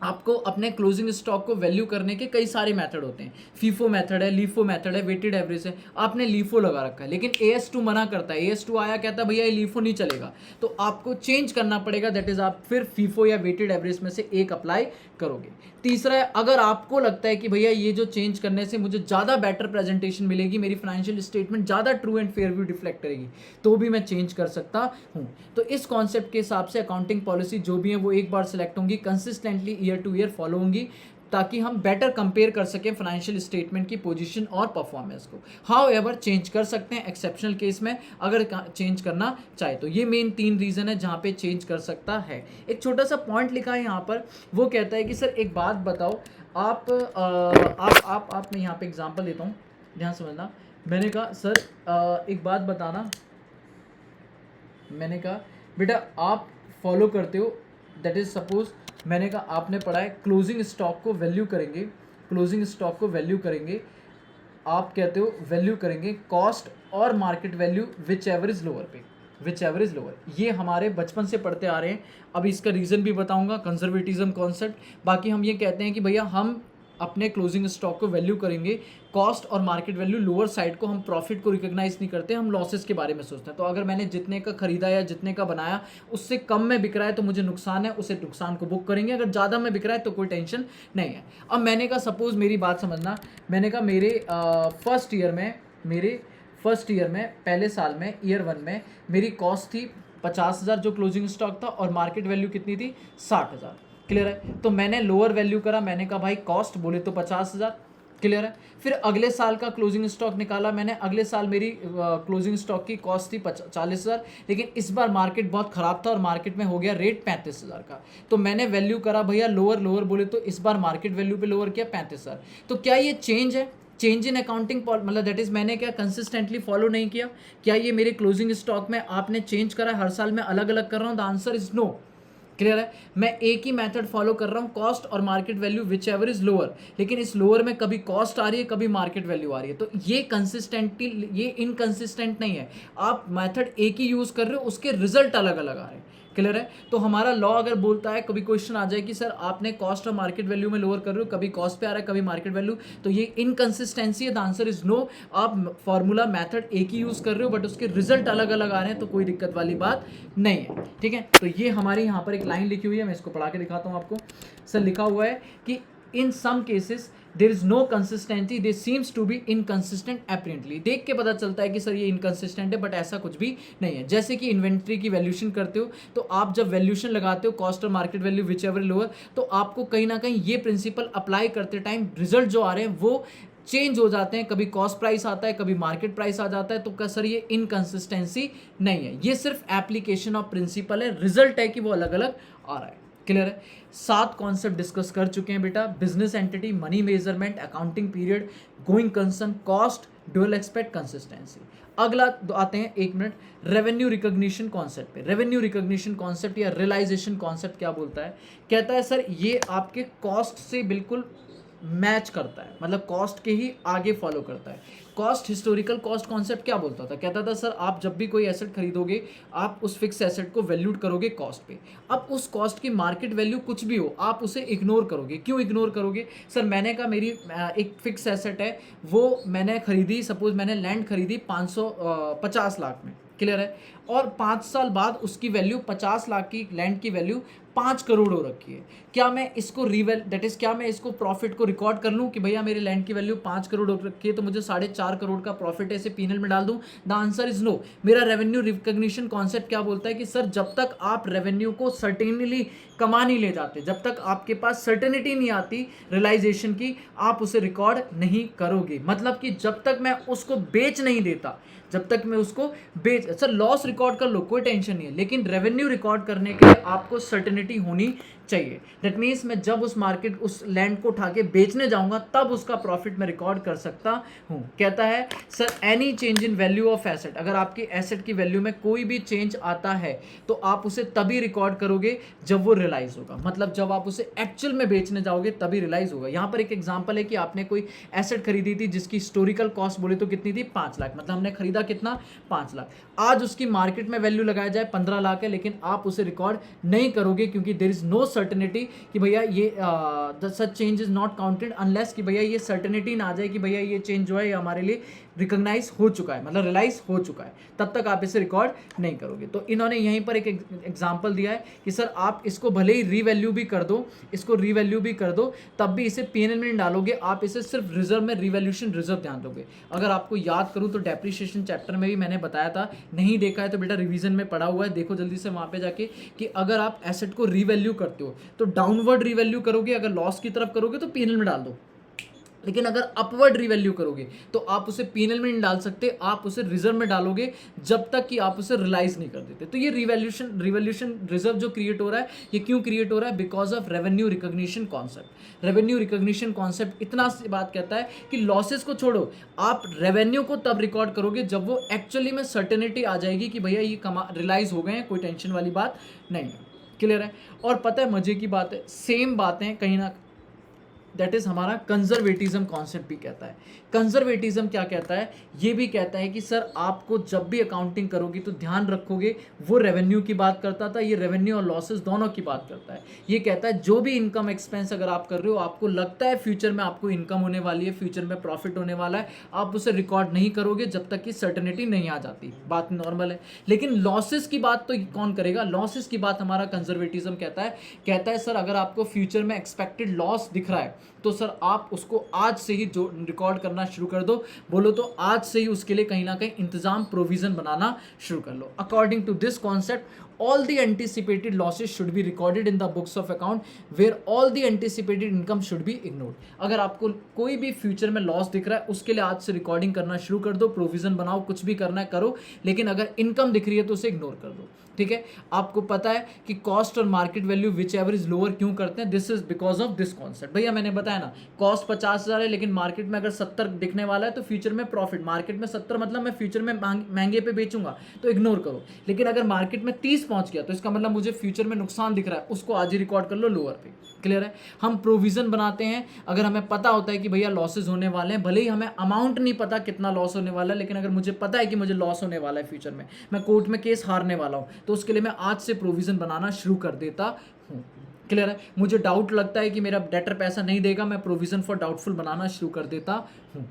आपको अपने क्लोजिंग स्टॉक को वैल्यू करने के कई सारे मेथड होते हैं। फीफो मेथड है, लीफो मेथड है, वेटेड एवरेज है। आपने लीफो लगा रखा है लेकिन AS2 मना करता है। AS2 आया कहता है भैया ये लीफो नहीं चलेगा, तो आपको चेंज करना पड़ेगा। दैट इज आप फिर फीफो या वेटेड एवरेज में से एक अप्लाई करोगे। तीसरा है, अगर आपको लगता है कि भैया ये जो चेंज करने से मुझे ज़्यादा बेटर प्रेजेंटेशन मिलेगी, मेरी फाइनेंशियल स्टेटमेंट ज़्यादा true and fair view reflect करेगी, तो भी मैं चेंज कर सकता हूँ। तो इस कॉन्सेप्ट के हिसाब से अकाउंटिंग पॉलिसी जो भी है वो एक बार सिलेक्ट होंगी, consistently year two year follow होंगी, ताकि हम बेटर कंपेयर कर सकें फाइनेंशियल स्टेटमेंट की पोजीशन और परफॉर्मेंस को। हाउ एवर चेंज कर सकते हैं एक्सेप्शनल केस में अगर चेंज करना चाहे तो। ये मेन 3 रीज़न है जहाँ पे चेंज कर सकता है। एक छोटा सा पॉइंट लिखा है यहाँ पर, वो कहता है कि सर एक बात बताओ, आप मैं यहाँ पे एग्जांपल देता हूँ, ध्यान समझना। मैंने कहा सर एक बात बताना, मैंने कहा बेटा आप फॉलो करते हो, दैट इज सपोज मैंने कहा आपने पढ़ा है क्लोजिंग स्टॉक को वैल्यू करेंगे, क्लोजिंग स्टॉक को वैल्यू करेंगे, आप कहते हो वैल्यू करेंगे कॉस्ट और market value which ever is lower पे, विच एवर इज लोअर। ये हमारे बचपन से पढ़ते आ रहे हैं। अब इसका रीज़न भी बताऊंगा, कंजर्वेटिज्म कॉन्सेप्ट। बाकी हम ये कहते हैं कि भैया हम अपने क्लोजिंग स्टॉक को वैल्यू करेंगे, कॉस्ट और मार्केट वैल्यू लोअर साइड को, हम प्रॉफिट को रिकॉग्नाइज नहीं करते, हम लॉसेस के बारे में सोचते हैं। तो अगर मैंने जितने का खरीदा या जितने का बनाया उससे कम में बिक रहा है तो मुझे नुकसान है, उसे नुकसान को बुक करेंगे। अगर ज़्यादा में बिक रहा है तो कोई टेंशन नहीं है। अब मैंने कहा सपोज, मेरी बात समझना, मैंने कहा मेरे फर्स्ट ईयर में पहले साल में ईयर 1 में मेरी कॉस्ट थी 50,000 जो क्लोजिंग स्टॉक था, और मार्केट वैल्यू कितनी थी? 60,000, क्लियर है। तो मैंने लोअर वैल्यू करा, मैंने कहा भाई कॉस्ट बोले तो 50,000, क्लियर है। फिर अगले साल का क्लोजिंग स्टॉक निकाला मैंने, अगले साल मेरी क्लोजिंग स्टॉक की कॉस्ट थी 40,000, लेकिन इस बार मार्केट बहुत ख़राब था और मार्केट में हो गया रेट 35,000 का। तो मैंने वैल्यू करा भैया लोअर बोले तो इस बार मार्केट वैल्यू पे लोअर किया 35,000। तो क्या ये चेंज है? चेंज इन अकाउंटिंग मतलब दैट इज मैंने क्या कंसिस्टेंटली फॉलो नहीं किया? क्या ये मेरे क्लोजिंग स्टॉक में आपने चेंज करा? हर साल मैं अलग अलग कर रहा हूँ? The answer is no. Clear है? मैं एक ही मेथड फॉलो कर रहा हूँ, कॉस्ट और market value which ever is lower, लेकिन इस लोअर में कभी कॉस्ट आ रही है, कभी मार्केट वैल्यू आ रही है, तो ये कंसिस्टेंटली, ये इनकंसिस्टेंट नहीं है। आप मेथड एक ही यूज कर रहे हो, उसके रिजल्ट अलग अलग आ रहे हैं। क्लियर है? तो हमारा लॉ अगर बोलता है, कभी क्वेश्चन आ जाए कि सर आपने कॉस्ट और मार्केट वैल्यू में लोअर कर रहे हो, कभी कॉस्ट पे आ रहा है, कभी मार्केट वैल्यू, तो ये इनकंसिस्टेंसी है। The answer is no. आप फॉर्मूला मेथड एक ही यूज कर रहे हो, बट उसके रिजल्ट अलग अलग आ रहे हैं, तो कोई दिक्कत वाली बात नहीं है। ठीक है? तो ये हमारे यहाँ पर एक लाइन लिखी हुई है, मैं इसको पढ़ा के दिखाता हूँ आपको। सर लिखा हुआ है कि in some cases there is no consistency, they seem to be inconsistent apparently. देख के पता चलता है कि सर ये इनकंसिस्टेंट है, बट ऐसा कुछ भी नहीं है। जैसे कि इन्वेंट्री की वैल्यूशन करते हो, तो आप जब वैल्यूशन लगाते हो कॉस्ट और market value which ever lower, तो आपको कहीं ना कहीं ये प्रिंसिपल अप्लाई करते टाइम रिजल्ट जो आ रहे हैं वो चेंज हो जाते हैं। कभी कॉस्ट प्राइस आता है, कभी मार्केट प्राइस आ जाता है, तो क्या सर ये इनकंसिस्टेंसी नहीं है, ये सिर्फ एप्लीकेशन ऑफ प्रिंसिपल है। रिजल्ट है कि वो अलग अलग आ रहा है। क्लियर है? 7 कॉन्सेप्ट डिस्कस कर चुके हैं बेटा। Business entity, money measurement, accounting period, going concern, cost, dual expect, consistency. अगला आते हैं 1 मिनट रेवेन्यू रिकॉग्निशन कॉन्सेप्ट पे। रेवेन्यू रिकॉग्निशन कॉन्सेप्ट या रियलाइजेशन कॉन्सेप्ट क्या बोलता है? कहता है सर ये आपके कॉस्ट से बिल्कुल मैच करता है, मतलब कॉस्ट के ही आगे फॉलो करता है। कॉस्ट, हिस्टोरिकल कॉस्ट कॉन्सेप्ट क्या बोलता था? कहता था सर आप जब भी कोई एसेट खरीदोगे, आप उस फिक्स एसेट को वैल्यूड करोगे कॉस्ट पे। अब उस कॉस्ट की मार्केट वैल्यू कुछ भी हो, आप उसे इग्नोर करोगे। क्यों इग्नोर करोगे? सर मैंने कहा मेरी एक फिक्स एसेट है, वो मैंने खरीदी, सपोज मैंने लैंड खरीदी 50 लाख में। क्लियर है? और 5 साल बाद उसकी वैल्यू 50 लाख की लैंड की वैल्यू 5 करोड़ हो रखी है। क्या मैं इसको क्या मैं इसको प्रॉफिट को रिकॉर्ड कर लूँ कि भैया मेरे लैंड की वैल्यू 5 करोड़ हो रखी है, तो मुझे 4.5 करोड़ का प्रॉफिट है, इसे पीनल में डाल दूँ? The answer is no. मेरा रेवेन्यू रिकॉग्निशन कॉन्सेप्ट क्या बोलता है कि सर जब तक आप रेवेन्यू को सर्टेनली कमा नहीं ले जाते, जब तक आपके पास सर्टेनिटी नहीं आती रियलाइजेशन की, आप उसे रिकॉर्ड नहीं करोगे। मतलब कि जब तक मैं उसको बेच नहीं देता, जब तक मैं उसको बेच, सर लॉस रिकॉर्ड कर लो कोई टेंशन नहीं है, लेकिन रेवेन्यू रिकॉर्ड करने के लिए आपको सर्टेनिटी होनी चाहिए। दैट मीन्स मैं जब उस लैंड को उठा के बेचने जाऊंगा, तब उसका प्रॉफिट मैं रिकॉर्ड कर सकता हूं। कहता है sir any change in value of asset, अगर आपकी एसेट की वैल्यू में कोई भी चेंज आता है, तो आप उसे तभी रिकॉर्ड करोगे जब वो रियलाइज होगा। मतलब जब आप उसे एक्चुअल में बेचने जाओगे तभी रियलाइज होगा। यहां पर एक एग्जांपल है कि आपने कोई एसेट खरीदी थी जिसकी हिस्टोरिकल कॉस्ट बोले तो कितनी थी? 5 लाख। मतलब हमने खरीदा कितना? 5 लाख। आज उसकी मार्केट में वैल्यू लगाया जाए 15 लाख है, लेकिन आप उसे रिकॉर्ड नहीं करोगे क्योंकि देयर इज नो सर्टेनिटी कि भैया ये such change is not counted unless कि भैया ये सर्टेनिटी ना आ जाए कि भैया ये चेंज जो है ये हमारे लिए रिकॉग्नाइज हो चुका है, मतलब रियलाइज हो चुका है, तब तक आप इसे रिकॉर्ड नहीं करोगे। तो इन्होंने यहीं पर एक एग्जांपल दिया है कि सर आप इसको भले ही रीवैल्यू भी कर दो, इसको रीवैल्यू भी कर दो, तब भी इसे पीएनएल में डालोगे, आप इसे सिर्फ रिजर्व में रिवैल्यूएशन रिजर्व ध्यान दोगे। अगर आपको याद करूं तो डेप्रिसिएशन चैप्टर में भी मैंने बताया था, नहीं देखा है तो बेटा रिवीजन में पढ़ा हुआ है, देखो जल्दी से वहां पे जाके, कि अगर आप एसेट को रीवैल्यू करते हो तो डाउनवर्ड रीवैल्यू करोगे, अगर लॉस की तरफ करोगे तो पीएनएल में डाल दो, लेकिन अगर अपवर्ड रिवैल्यू करोगे तो आप उसे पीनल में नहीं डाल सकते, आप उसे रिजर्व में डालोगे जब तक कि आप उसे रियलाइज नहीं कर देते। तो ये रिवैल्यूएशन रिजर्व जो क्रिएट हो रहा है, ये क्यों क्रिएट हो रहा है? Because of revenue recognition concept. Revenue recognition concept इतना सी बात कहता है कि लॉसेस को छोड़ो, आप रेवेन्यू को तब रिकॉर्ड करोगे जब वो एक्चुअली में सर्टेनिटी आ जाएगी कि भैया ये रियलाइज हो गए हैं, कोई टेंशन वाली बात नहीं है। क्लियर है? और पता है मजे की बात है, सेम बातें कहीं ना, दैट इज हमारा कंजर्वेटिज्म कॉन्सेप्ट भी कहता है। कंजर्वेटिज्म क्या कहता है? ये भी कहता है कि सर आपको जब भी अकाउंटिंग करोगे तो ध्यान रखोगे, वो रेवेन्यू की बात करता था, ये रेवेन्यू और लॉसेस दोनों की बात करता है। ये कहता है जो भी इनकम एक्सपेंस अगर आप कर रहे हो, आपको लगता है फ्यूचर में आपको इनकम होने वाली है, फ्यूचर में प्रॉफिट होने वाला है, आप उसे रिकॉर्ड नहीं करोगे जब तक कि सर्टेनिटी नहीं आ जाती। बात नॉर्मल है, लेकिन लॉसेस की बात तो कौन करेगा? लॉसेस की बात हमारा कंजर्वेटिज्म कहता है सर अगर आपको फ्यूचर में एक्सपेक्टेड लॉस दिख रहा है तो सर आप उसको आज से ही जो रिकॉर्ड करना शुरू कर दो। बोलो तो आज से ही उसके लिए कहीं ना कहीं इंतजाम, प्रोविजन बनाना शुरू कर लो। According to this concept all the anticipated losses should be recorded in the books of account where all the anticipated income should be ignored। अगर आपको कोई भी फ्यूचर में लॉस दिख रहा है उसके लिए आज से रिकॉर्डिंग करना शुरू कर दो, प्रोविजन बनाओ, कुछ भी करना है करो, लेकिन अगर इनकम दिख रही है तो उसे इग्नोर कर दो। ठीक है, आपको पता है कि कॉस्ट और market value which ever is lower क्यों करते हैं, this is because of this concept. भैया मैंने बताया ना, कॉस्ट 50,000 है लेकिन मार्केट में अगर 70 दिखने वाला है तो फ्यूचर में प्रॉफिट, मार्केट में 70 मतलब मैं फ्यूचर में महंगे पे बेचूंगा तो इग्नोर करो। लेकिन अगर मार्केट में 30 पहुंच गया तो इसका मतलब मुझे फ्यूचर में नुकसान दिख रहा है, उसको आज ही रिकॉर्ड कर लो लोअर पे। क्लियर है। हम प्रोविजन बनाते हैं अगर हमें पता होता है कि भैया लॉसेज होने वाले हैं, भले ही हमें अमाउंट नहीं पता कितना लॉस होने वाला है, लेकिन अगर मुझे पता है कि मुझे लॉस होने वाला है फ्यूचर में, मैं कोर्ट में केस हारने वाला हूं, तो उसके लिए मैं आज से प्रोविजन बनाना शुरू कर देता हूँ। क्लियर है। मुझे डाउट लगता है कि मेरा डेटर पैसा नहीं देगा, मैं प्रोविजन फॉर डाउटफुल बनाना शुरू कर देता हूँ।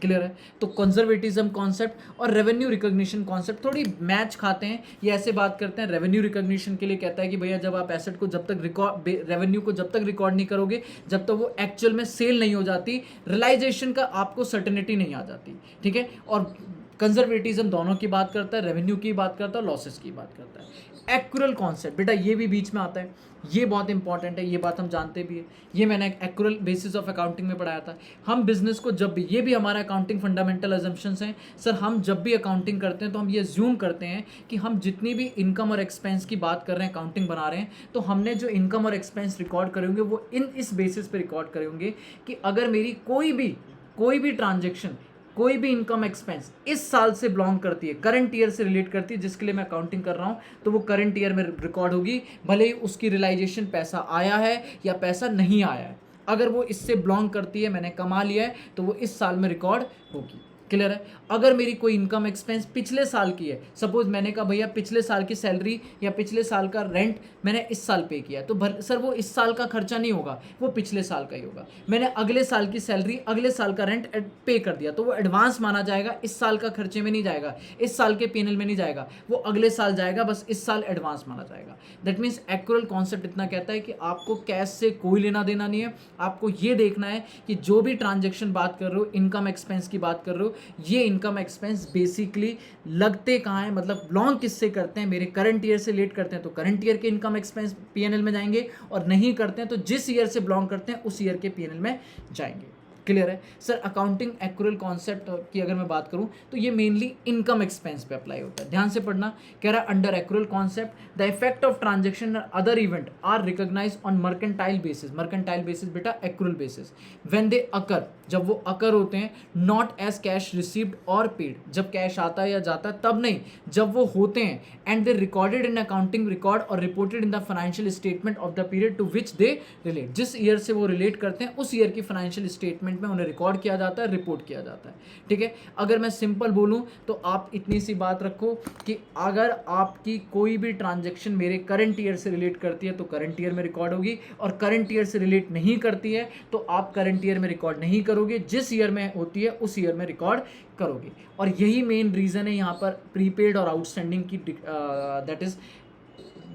क्लियर है। तो कंजर्वेटिज्म कॉन्सेप्ट और रेवेन्यू रिकॉग्निशन कॉन्सेप्ट थोड़ी मैच खाते हैं। ये ऐसे बात करते हैं, रेवेन्यू रिकॉग्निशन के लिए कहता है कि भैया जब आप एसेट को जब तक रिकॉर्ड, रेवेन्यू को जब तक रिकॉर्ड नहीं करोगे, जब तक वो एक्चुअल में सेल नहीं हो जाती, रियलाइजेशन का आपको सर्टेनिटी नहीं आ जाती। ठीक है। और कंजर्वेटिज्म दोनों की बात करता है, रेवेन्यू की बात करता है, लॉसेस की बात करता है। एक्यूरल कॉन्सेप्ट बेटा ये भी बीच में आता है, ये बहुत इंपॉर्टेंट है, ये बात हम जानते भी है, ये मैंने एक्यूरल बेसिस ऑफ अकाउंटिंग में पढ़ाया था। हम बिजनेस को जब भी, ये भी हमारा अकाउंटिंग फंडामेंटल अजम्पशंस हैं सर, हम जब भी अकाउंटिंग करते हैं तो हम ये ज्यूम करते हैं कि हम जितनी भी इनकम और एक्सपेंस की बात कर रहे हैं, अकाउंटिंग बना रहे हैं, तो हमने जो इनकम और एक्सपेंस रिकॉर्ड करेंगे वो इस बेसिस पे रिकॉर्ड करेंगे कि अगर मेरी कोई भी ट्रांजेक्शन, कोई भी इनकम एक्सपेंस इस साल से बिलोंग करती है, करंट ईयर से रिलेट करती है जिसके लिए मैं अकाउंटिंग कर रहा हूं, तो वो करंट ईयर में रिकॉर्ड होगी, भले ही उसकी रियलाइजेशन पैसा आया है या पैसा नहीं आया है। अगर वो इससे बिलोंग करती है, मैंने कमा लिया है, तो वो इस साल में रिकॉर्ड होगी। क्लियर है। अगर मेरी कोई इनकम एक्सपेंस पिछले साल की है, सपोज मैंने कहा भैया पिछले साल की सैलरी या पिछले साल का रेंट मैंने इस साल पे किया, तो सर वो इस साल का खर्चा नहीं होगा, वो पिछले साल का ही होगा। मैंने अगले साल की सैलरी, अगले साल का रेंट पे कर दिया, तो वो एडवांस माना जाएगा, इस साल का खर्चे में नहीं जाएगा, इस साल के पीएनएल में नहीं जाएगा, वो अगले साल जाएगा, बस इस साल एडवांस माना जाएगा। दैट मीन्स एक्यूरल कॉन्सेप्ट इतना कहता है कि आपको कैश से कोई लेना देना नहीं है, आपको ये देखना है कि जो भी ट्रांजेक्शन बात कर रहे हो, इनकम एक्सपेंस की बात कर रहे हो, ये इनकम एक्सपेंस बेसिकली लगते कहाँ हैं, मतलब बिलोंग किससे करते हैं, मेरे करंट ईयर से रिलेट करते हैं तो करंट ईयर के इनकम एक्सपेंस पीएनएल में जाएंगे, और नहीं करते हैं तो जिस ईयर से बिलोंग करते हैं उस ईयर के पीएनएल में जाएंगे। क्लियर है सर। अकाउंटिंग एक्यूरल कॉन्सेप्ट की अगर मैं बात करूं तो ये मेनली इनकम एक्सपेंस पे अप्लाई होता है, ध्यान से पढ़ना। कह रहा है under accrual concept the effect of transaction और other event are recognised on mercantile basis, mercantile basis बेटा accrual basis, when they occur, जब वो अकर होते हैं, नॉट एज कैश रिसीव्ड और पेड, जब कैश आता है या जाता है तब नहीं, जब वो होते हैं, and they recorded in accounting record और reported in the financial statement of the period to which they relate, जिस ईयर से वो रिलेट करते हैं उस ईयर की फाइनेंशियल स्टेटमेंट में उन्हें रिकॉर्ड किया जाता है, रिपोर्ट किया जाता है। ठीक है। अगर मैं सिंपल बोलूं तो आप इतनी सी बात रखो कि अगर आपकी कोई भी ट्रांजैक्शन मेरे करंट ईयर से रिलेट करती है तो करंट ईयर में रिकॉर्ड होगी, और करंट ईयर से रिलेट नहीं करती है तो आप करंट ईयर में रिकॉर्ड नहीं करोगे, जिस ईयर में होती है उस ईयर में रिकॉर्ड करोगे। और यही मेन रीजन है यहाँ पर प्रीपेड और आउटस्टैंडिंग की दैट इज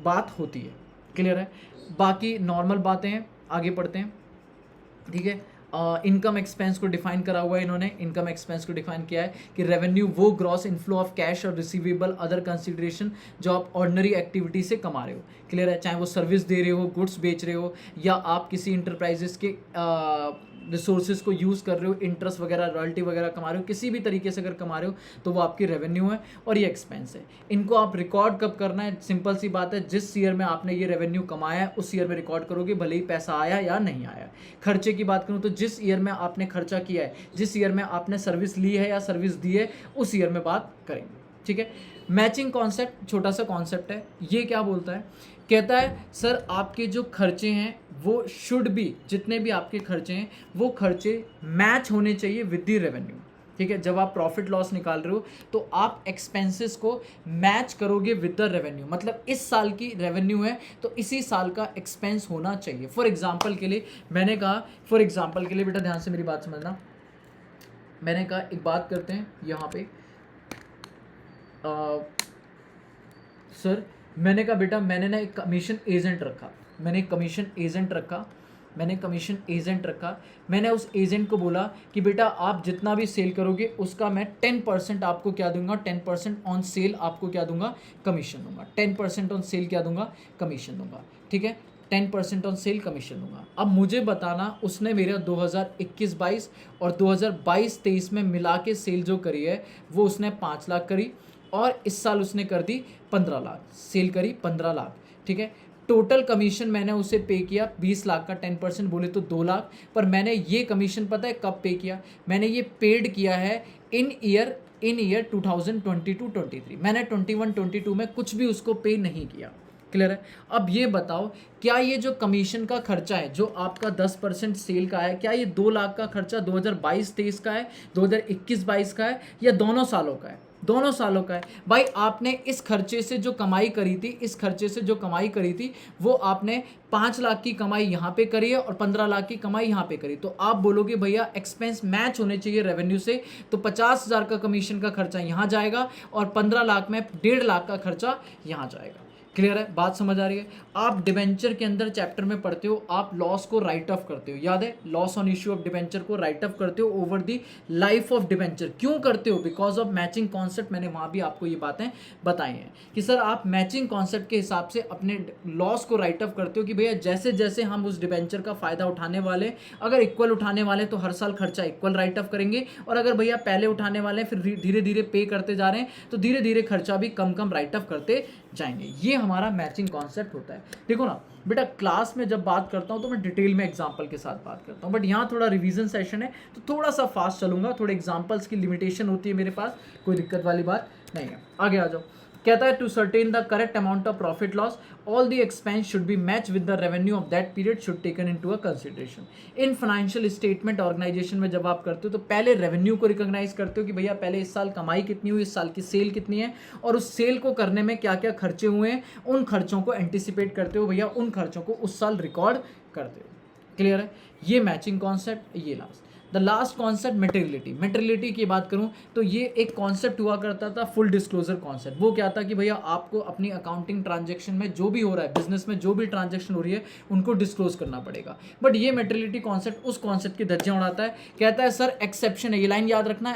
बात होती है। क्लियर है। बाकी नॉर्मल बातें हैं, आगे पढ़ते हैं। ठीक है। इनकम एक्सपेंस को डिफाइन करा हुआ है इन्होंने। इनकम एक्सपेंस को डिफाइन किया है कि रेवेन्यू वो ग्रॉस इनफ्लो ऑफ कैश और रिसीवेबल अदर कंसिडरेशन जो आप ऑर्डिनरी एक्टिविटी से कमा रहे हो। क्लियर है। चाहे वो सर्विस दे रहे हो, गुड्स बेच रहे हो, या आप किसी इंटरप्राइजेस के रिसोर्सेज को यूज़ कर रहे हो, इंटरेस्ट वगैरह, रॉयल्टी वगैरह कमा रहे हो, किसी भी तरीके से अगर कमा रहे हो तो वो आपकी रेवेन्यू है और ये एक्सपेंस है। इनको आप रिकॉर्ड कब करना है, सिंपल सी बात है, जिस ईयर में आपने ये रेवेन्यू कमाया है उस ईयर में रिकॉर्ड करोगे, भले ही पैसा आया या नहीं आया। खर्चे की बात करूँ तो जिस ईयर में आपने खर्चा किया है, जिस ईयर में आपने सर्विस ली है या सर्विस दी है, उस ईयर में बात करेंगे। ठीक है। मैचिंग कॉन्सेप्ट छोटा सा कॉन्सेप्ट है। ये क्या बोलता है, कहता है सर आपके जो खर्चे हैं वो शुड बी, जितने भी आपके खर्चे हैं वो खर्चे मैच होने चाहिए विद द रेवेन्यू। ठीक है। जब आप प्रॉफिट लॉस निकाल रहे हो तो आप एक्सपेंसेस को मैच करोगे विद द रेवेन्यू, मतलब इस साल की रेवेन्यू है तो इसी साल का एक्सपेंस होना चाहिए। फॉर एग्जांपल के लिए मैंने कहा, फॉर एग्जांपल के लिए बेटा ध्यान से मेरी बात समझना, मैंने कहा एक बात करते हैं यहाँ पे, सर मैंने कहा बेटा मैंने ना एक कमीशन एजेंट रखा, मैंने कमीशन एजेंट रखा, मैंने उस एजेंट को बोला कि बेटा आप जितना भी सेल करोगे उसका मैं 10% आपको क्या दूंगा, 10% ऑन सेल आपको क्या दूंगा, कमीशन दूंगा। 10% ऑन सेल क्या दूंगा, कमीशन दूंगा। ठीक है। 10% ऑन सेल कमीशन दूंगा। अब मुझे बताना उसने मेरा 2021-22 और 2022-23 में मिला के सेल जो करी है वो उसने 5 लाख करी, और इस साल उसने कर दी 15 लाख, सेल करी 15 लाख, ठीक है। टोटल कमीशन मैंने उसे पे किया 20 लाख का, 10% बोले तो 2 लाख। पर मैंने ये कमीशन पता है कब पे किया? मैंने ये पेड किया है इन ईयर 2022-23। मैंने 21-22 में कुछ भी उसको पे नहीं किया। क्लियर है? अब ये बताओ, क्या ये जो कमीशन का खर्चा है जो आपका 10% सेल का है, क्या ये 2 लाख का खर्चा 2022-23 का है, 2021-22 का है, या दोनों सालों का है? दोनों सालों का है भाई। आपने इस खर्चे से जो कमाई करी थी, वो आपने 5 लाख की कमाई यहाँ पे करी है और 15 लाख की कमाई यहाँ पे करी। तो आप बोलोगे भैया एक्सपेंस मैच होने चाहिए रेवेन्यू से, तो 50,000 का कमीशन का खर्चा यहाँ जाएगा और 15 लाख में 1.5 लाख का खर्चा यहाँ जाएगा। क्लियर है? बात समझ आ रही है? आप डिबेंचर के अंदर चैप्टर में पढ़ते हो, आप लॉस को राइट ऑफ करते हो, याद है? Loss on issue of debenture को राइट ऑफ करते हो over the life of debenture. क्यों करते हो? Because of matching concept. मैंने वहां भी आपको ये बातें बताई हैं कि सर आप मैचिंग कॉन्सेप्ट के हिसाब से अपने लॉस को राइट ऑफ करते हो कि भैया जैसे जैसे हम उस डिबेंचर का फायदा उठाने वाले, अगर इक्वल उठाने वाले तो हर साल खर्चा इक्वल राइट ऑफ करेंगे, और अगर भैया पहले उठाने वाले हैं फिर धीरे धीरे पे करते जा रहे हैं तो धीरे धीरे खर्चा भी कम कम राइट ऑफ करते जाएंगे। ये हमारा मैचिंग कॉन्सेप्ट होता है। देखो ना बेटा, क्लास में जब बात करता हूँ तो मैं डिटेल में एग्जांपल के साथ बात करता हूँ, बट यहाँ थोड़ा रिवीजन सेशन है तो थोड़ा सा फास्ट चलूंगा, थोड़े एग्जांपल्स की लिमिटेशन होती है मेरे पास, कोई दिक्कत वाली बात नहीं है। आगे आ जाओ। कहता है to certain the correct amount of profit loss all the expense should be match with the revenue of that period should taken into a consideration. In financial statement organization में जब आप करते हो तो पहले रेवेन्यू को रिकॉग्नाइज करते हो कि भैया पहले इस साल कमाई कितनी हुई, इस साल की सेल कितनी है, और उस सेल को करने में क्या क्या खर्चे हुए हैं, उन खर्चों को एंटिसिपेट करते हो भैया, उन खर्चों को उस साल रिकॉर्ड करते हो। क्लियर है? ये मैचिंग कॉन्सेप्ट। ये द लास्ट कॉन्सेप्ट मेटेरियलिटी की बात करूं तो ये एक कॉन्सेप्ट हुआ करता था फुल डिस्क्लोजर कॉन्सेप्ट। वो क्या था कि भैया आपको अपनी अकाउंटिंग ट्रांजैक्शन में जो भी हो रहा है, बिजनेस में जो भी ट्रांजैक्शन हो रही है, उनको डिस्क्लोज करना पड़ेगा। बट ये मेटेरियलिटी कॉन्सेप्ट उस कॉन्सेप्ट की धज्जियां उड़ाता है। कहता है सर एक्सेप्शन है, ये लाइन याद रखना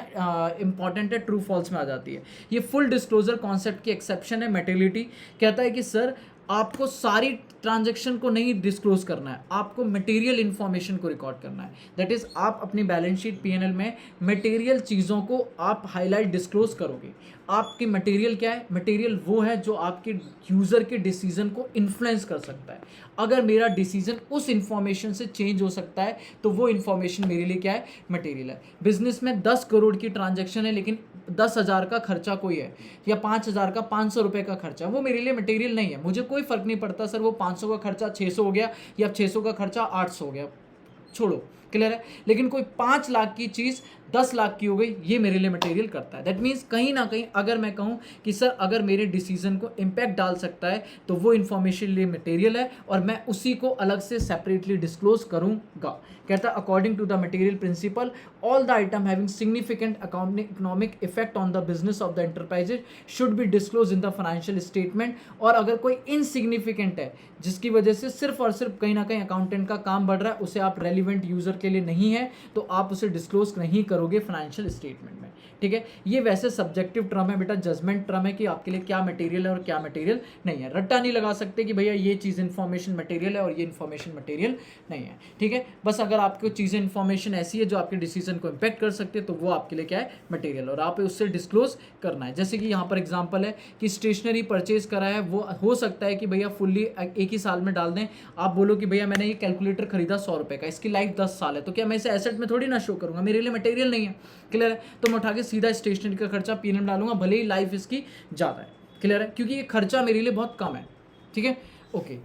इंपॉर्टेंट है, ट्रू फॉल्स में आ जाती है। ये फुल डिस्क्लोजर कॉन्सेप्ट की एक्सेप्शन है मेटेरियलिटी। कहता है कि सर आपको सारी ट्रांजैक्शन को नहीं डिस्क्लोज करना है, आपको मटेरियल इंफॉर्मेशन को रिकॉर्ड करना है। दैट इज आप अपनी बैलेंस शीट पीएनएल में मटेरियल चीज़ों को आप हाईलाइट डिस्क्लोज करोगे। आपकी मटेरियल क्या है? मटेरियल वो है जो आपके यूज़र के डिसीजन को इन्फ्लुएंस कर सकता है। अगर मेरा डिसीजन उस इंफॉर्मेशन से चेंज हो सकता है तो वो इंफॉर्मेशन मेरे लिए क्या है? मटेरियल है। बिजनेस में 10 करोड़ की ट्रांजैक्शन है लेकिन 10,000 का खर्चा कोई है, या 5,000 का 500 रुपये का खर्चा, वो मेरे लिए मटेरियल नहीं है। मुझे कोई फर्क नहीं पड़ता सर वो 500 का खर्चा 600 हो गया या 600 का खर्चा 800 हो गया, छोड़ो। क्लियर है? लेकिन कोई 5 लाख की चीज़ 10 लाख की हो गई, ये मेरे लिए मटेरियल करता है। दैट मीन्स कहीं ना कहीं अगर मैं कहूँ कि सर अगर मेरे डिसीजन को इम्पैक्ट डाल सकता है तो वो इन्फॉर्मेशन लिए मटेरियल है और मैं उसी को अलग से सेपरेटली डिस्क्लोज करूँगा। कहता है according to the material principle all the item having significant economic effect on the business of the enterprises should be disclose in the financial statement. और अगर कोई इनसिग्निफिकेंट है जिसकी वजह से सिर्फ और सिर्फ कहीं ना कहीं अकाउंटेंट का काम बढ़ रहा है, उसे आप रेलिवेंट यूजर के लिए नहीं है तो आप उसे डिस्क्लोज नहीं करोगे फाइनेंशियल स्टेटमेंट में। ठीक है? ये वैसे सब्जेक्टिव टर्म है बेटा, जजमेंट टर्म है कि आपके लिए क्या मटेरियल है और क्या मटेरियल नहीं है। रट्टा नहीं लगा सकते कि भैया ये चीज़ इन्फॉर्मेशन मटेरियल है और ये इन्फॉर्मेशन मटेरियल नहीं है। ठीक है? बस अगर आपको चीज़ें इन्फॉर्मेशन ऐसी है जो आपके डिसीजन को इम्पैक्ट कर सकते हैं तो वो आपके लिए क्या है? मटेरियल, और आप उससे डिस्क्लोज करना है। जैसे कि यहाँ पर एग्जाम्पल है कि स्टेशनरी परचेज करा है, वो हो सकता है कि भैया फुल्ली एक ही साल में डाल दें। आप बोलो कि भैया मैंने ये कैलकुलेटर खरीदा 100 रुपये का, इसकी लाइफ 10 साल है, तो क्या मैं इसे एसेट में थोड़ी ना शो करूँगा? मेरे लिए मटेरियल नहीं है। क्लियर है? तो मैं उठा के सीधा स्टेशनरी का खर्चा पीएनएल में डालूंगा, भले ही लाइफ इसकी ज़्यादा है। क्लियर है? क्योंकि ये खर्चा मेरे लिए बहुत कम है। ठीक है? ओके।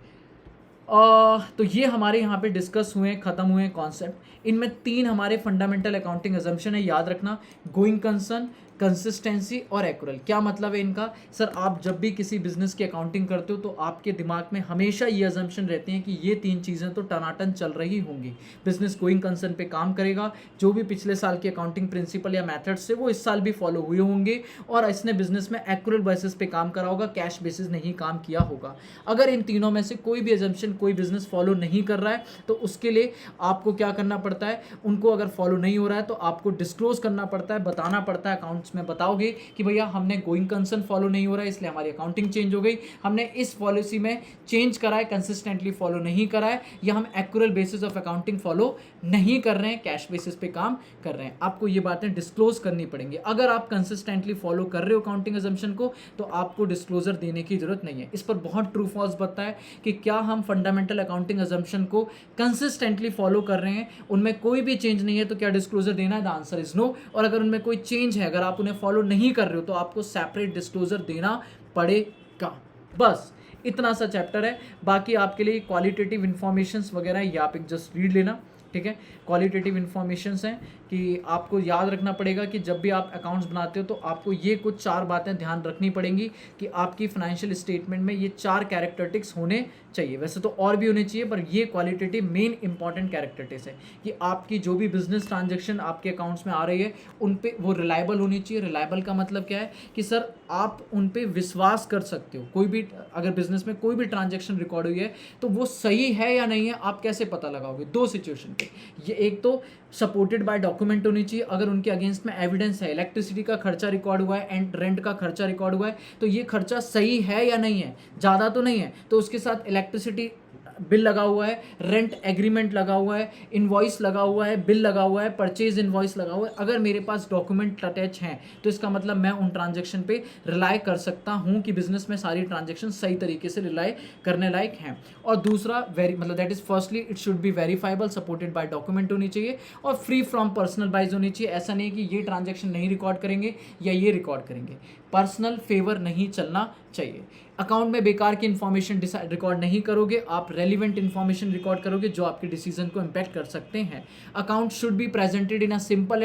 तो ये हमारे यहाँ पे डिस्कस हुए, ख़त्म हुए कॉन्सेप्ट। इनमें 3 हमारे फंडामेंटल अकाउंटिंग अजम्पशन है, याद रखना। गोइंग कंसर्न, कंसिस्टेंसी और एक्यूरल। क्या मतलब है इनका? सर आप जब भी किसी बिजनेस की अकाउंटिंग करते हो तो आपके दिमाग में हमेशा ये अजम्पशन रहती हैं कि ये 3 चीज़ें तो टनाटन चल रही होंगी। बिजनेस गोइंग कंसर्न पे काम करेगा, जो भी पिछले साल की अकाउंटिंग प्रिंसिपल या मेथड्स से वो इस साल भी फॉलो हुए होंगे, और इसने बिजनेस में एक्यूरल बेसिस पे काम करा होगा, कैश बेसिस नहीं काम किया होगा। अगर इन तीनों में से कोई भी अजम्पशन कोई बिजनेस फॉलो नहीं कर रहा है तो उसके लिए आपको क्या करना पड़ता है? उनको अगर फॉलो नहीं हो रहा है तो आपको डिस्क्लोज करना पड़ता है, बताना पड़ता है अकाउंट अकाउंट्स में बताओगे कि भैया हमने गोइंग कंसर्न फॉलो नहीं हो रहा है इसलिए हमारी अकाउंटिंग चेंज हो गई, हमने इस पॉलिसी में चेंज करा है, कंसिस्टेंटली फॉलो नहीं करा है, या हम accrual basis of accounting follow नहीं कर रहे हैं, कैश बेसिस पे काम कर रहे हैं। आपको ये बातें डिस्क्लोज करनी पड़ेंगी। अगर आप कंसिस्टेंटली फॉलो कर रहे हो अकाउंटिंग अजम्पशन को तो आपको डिस्क्लोजर देने की जरूरत नहीं है। इस पर बहुत ट्रू फॉल्स बनता है कि क्या हम फंडामेंटल अकाउंटिंग अजम्पशन को कंसिस्टेंटली फॉलो कर रहे हैं, उनमें कोई भी चेंज नहीं है तो क्या डिस्क्लोजर देना है? The answer is no. और अगर उनमें कोई चेंज है, अगर आप उन्हें फॉलो नहीं कर रहे हो तो आपको सेपरेट डिस्क्लोजर देना पड़ेगा। बस इतना सा चैप्टर है। बाकी आपके लिए क्वालिटेटिव इंफॉर्मेशंस वगैरह ये आप एक जस्ट रीड लेना, ठीक है। क्वालिटेटिव इंफॉर्मेशंस हैं कि आपको याद रखना पड़ेगा कि जब भी आप अकाउंट्स बनाते हो तो आपको ये कुछ 4 बातें ध्यान रखनी पड़ेंगी कि आपकी फाइनेंशियल स्टेटमेंट में ये 4 कैरेक्टरिस्टिक्स होने चाहिए। वैसे तो और भी होने चाहिए पर ये क्वालिटेटिव मेन इंपॉर्टेंट कैरेक्टरिस्टिक्स है कि आपकी जो भी बिजनेस ट्रांजेक्शन आपके अकाउंट्स में आ रही है उन पे वो रिलायबल होनी चाहिए। रिलायबल का मतलब क्या है कि सर आप उन पे विश्वास कर सकते हो। कोई भी अगर बिजनेस में कोई भी ट्रांजेक्शन रिकॉर्ड हुई है तो वो सही है या नहीं है आप कैसे पता लगाओगे? 2 सिचुएशन पे, ये एक तो सपोर्टेड बाय डॉक्यूमेंट होनी चाहिए। अगर उनके अगेंस्ट में एविडेंस है, इलेक्ट्रिसिटी का खर्चा रिकॉर्ड हुआ है एंड रेंट का खर्चा रिकॉर्ड हुआ है तो ये खर्चा सही है या नहीं है, ज़्यादा तो नहीं है, तो उसके साथ इलेक्ट्रिसिटी बिल लगा हुआ है, रेंट एग्रीमेंट लगा हुआ है, इनवॉइस लगा हुआ है, बिल लगा हुआ है, परचेज इनवॉइस लगा हुआ है। अगर मेरे पास डॉक्यूमेंट अटैच हैं तो इसका मतलब मैं उन ट्रांजैक्शन पे रिलाई कर सकता हूं कि बिजनेस में सारी ट्रांजैक्शन सही तरीके से रिलाई करने लायक हैं। और दूसरा मतलब that is firstly it should be verifiable, supported by document होनी चाहिए और फ्री फ्रॉम पर्सनल बाइज होनी चाहिए। ऐसा नहीं कि ये ट्रांजैक्शन नहीं रिकॉर्ड करेंगे या ये रिकॉर्ड करेंगे, पर्सनल फेवर नहीं चलना चाहिए। अकाउंट में बेकार की इन्फॉर्मेशन रिकॉर्ड नहीं करोगे, आप रेलिवेंट इन्फॉर्मेशन रिकॉर्ड करोगे जो आपके डिसीजन को इम्पैक्ट कर सकते हैं। Account should be presented in a simple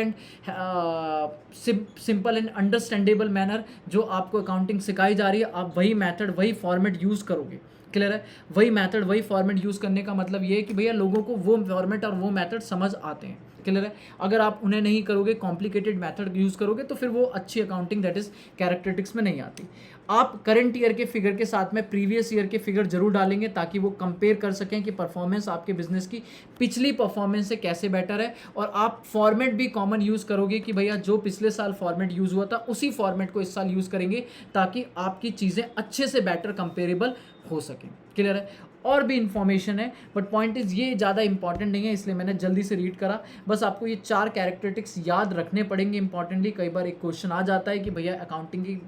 and understandable manner. जो आपको अकाउंटिंग सिखाई जा रही है आप वही मेथड वही फॉर्मेट यूज़ करोगे। क्लियर है? वही मेथड वही फॉर्मेट यूज़ करने का मतलब ये है कि भैया लोगों को वो फॉर्मेट और वो मेथड समझ आते हैं। क्लियर है? अगर आप उन्हें नहीं करोगे, कॉम्प्लिकेटेड मेथड यूज़ करोगे तो फिर वो अच्छी अकाउंटिंग दैट इज कैरेक्टरिस्टिक्स में नहीं आती। आप करंट ईयर के फिगर के साथ में प्रीवियस ईयर के फिगर जरूर डालेंगे ताकि वो कंपेयर कर सकें कि परफॉर्मेंस आपके बिजनेस की पिछली परफॉर्मेंस से कैसे बेटर है। और आप फॉर्मेट भी कॉमन यूज़ करोगे कि भैया जो पिछले साल फॉर्मेट यूज़ हुआ था उसी फॉर्मेट को इस साल यूज़ करेंगे ताकि आपकी चीज़ें अच्छे से बेटर कंपेरेबल हो सकें। क्लियर है? और भी इंफॉर्मेशन है बट पॉइंट इज ये ज़्यादा इंपॉर्टेंट नहीं है इसलिए मैंने जल्दी से रीड करा। बस आपको ये 4 कैरेक्टरिस्टिक्स याद रखने पड़ेंगे इंपॉर्टेंटली। कई बार एक क्वेश्चन आ जाता है कि भैया अकाउंटिंग की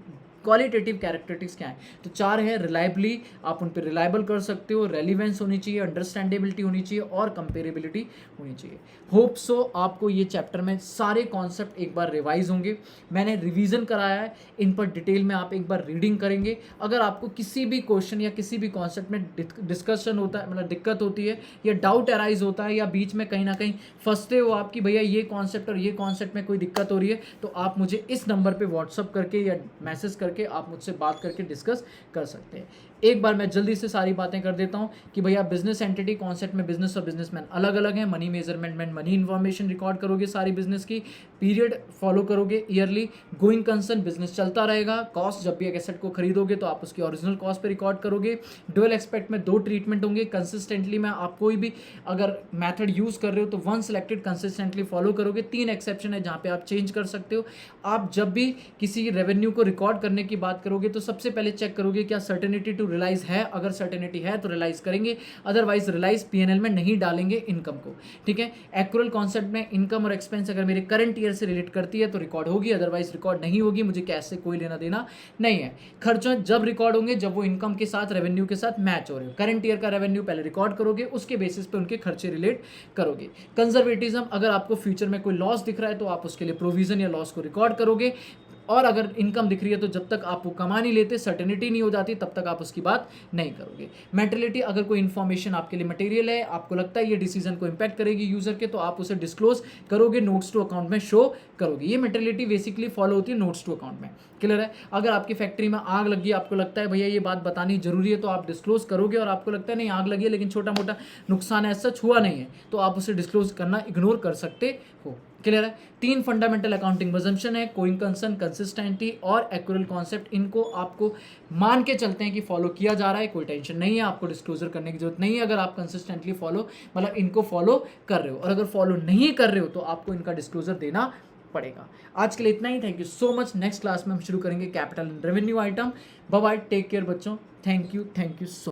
क्वालिटेटिव कैरेक्टरिस्टिक्स क्या है, तो 4 है। रिलायबली, आप उन पर रिलायबल कर सकते हो, रेलिवेंस होनी चाहिए, अंडरस्टैंडेबिलिटी होनी चाहिए और कंपेरेबिलिटी होनी चाहिए। होप सो आपको ये चैप्टर में सारे कॉन्सेप्ट एक बार रिवाइज होंगे। मैंने रिवीजन कराया है, इन पर डिटेल में आप एक बार रीडिंग करेंगे। अगर आपको किसी भी क्वेश्चन या किसी भी कॉन्सेप्ट में डिस्कशन होता है, मतलब दिक्कत होती है या डाउट अराइज होता है या बीच में कहीं ना कहीं फंसते हो आप कि भैया ये कॉन्सेप्ट और ये कॉन्सेप्ट में कोई दिक्कत हो रही है, तो आप मुझे इस नंबर पर व्हाट्सअप करके या मैसेज करके आप मुझसे बात करके डिस्कस कर सकते हैं। एक बार मैं जल्दी से सारी बातें कर देता हूं कि भैया बिजनेस एंटिटी कॉन्सेप्ट में बिजनेस और बिजनेसमैन अलग अलग हैं। मनी मेजरमेंट में मनी इन्फॉर्मेशन रिकॉर्ड करोगे सारी बिजनेस की, पीरियड फॉलो करोगे ईयरली। गोइंग कंसर्न बिजनेस चलता रहेगा। कॉस्ट, जब भी एक एसेट को खरीदोगे तो आप उसकी ओरिजिनल कॉस्ट पे रिकॉर्ड करोगे। डुअल एक्सपेक्ट में 2 ट्रीटमेंट होंगे। कंसिस्टेंटली में आप कोई भी अगर मैथड यूज कर रहे हो तो 1 सिलेक्टेड कंसिस्टेंटली फॉलो करोगे। 3 एक्सेप्शन है जहां पे आप चेंज कर सकते हो। आप जब भी किसी रेवेन्यू को रिकॉर्ड करने की बात करोगे तो सबसे पहले चेक करोगे क्या सर्टेनिटी टू रिलाइज है। अगर सर्टेनिटी है तो रिलाइज करेंगे, अदरवाइज रिलाइज पीएनएल में नहीं डालेंगे इनकम को। ठीक है? एक्यूरल कॉन्सेप्ट में इनकम और एक्सपेंस अगर मेरे करंट ईयर से रिलेट करती है तो रिकॉर्ड होगी, अदरवाइज रिकॉर्ड नहीं होगी। मुझे कैश से कोई लेना देना नहीं है। खर्चे जब रिकॉर्ड होंगे जब वो इनकम के साथ रेवेन्यू के साथ मैच हो रहे हो। करंट ईयर का रेवेन्यू पहले रिकॉर्ड करोगे, उसके बेसिस पे उनके खर्चे रिलेट करोगे। कंजर्वेटिज्म, अगर आपको फ्यूचर में कोई लॉस दिख रहा है तो आप उसके लिए प्रोविजन या लॉस को रिकॉर्ड करोगे। और अगर इनकम दिख रही है तो जब तक आप वो कमा नहीं लेते, सर्टेनिटी नहीं हो जाती, तब तक आप उसकी बात नहीं करोगे। मेटेरियलिटी, अगर कोई इन्फॉर्मेशन आपके लिए मटेरियल है, आपको लगता है ये डिसीजन को इंपैक्ट करेगी यूजर के, तो आप उसे डिस्क्लोज करोगे, नोट्स टू अकाउंट में शो करोगे। ये मेटेरियलिटी बेसिकली फॉलो होती है नोट्स टू अकाउंट में। क्लियर है? अगर आपकी फैक्ट्री में आग लगी, आपको लगता है भैया ये बात बतानी जरूरी है, तो आप डिस्क्लोज करोगे। और आपको लगता है नहीं आग लगी है लेकिन छोटा मोटा नुकसान ऐसा हुआ नहीं है, तो आप उसे डिस्क्लोज करना इग्नोर कर सकते हो। क्लियर है? 3 फंडामेंटल अकाउंटिंग अजम्पशन है, गोइंग कंसर्न, कंसिस्टेंटी और एक्यूरल कॉन्सेप्ट। इनको आपको मान के चलते हैं कि फॉलो किया जा रहा है, कोई टेंशन नहीं है, आपको डिस्क्लोजर करने की जरूरत नहीं है। अगर आप कंसिस्टेंटली फॉलो मतलब इनको फॉलो कर रहे हो, और अगर फॉलो नहीं कर रहे हो तो आपको इनका डिस्क्लोजर देना पड़ेगा। आज के लिए इतना ही। Thank you so much. Next class में हम शुरू करेंगे capital and revenue item. Bye bye, take care बच्चों। Thank you so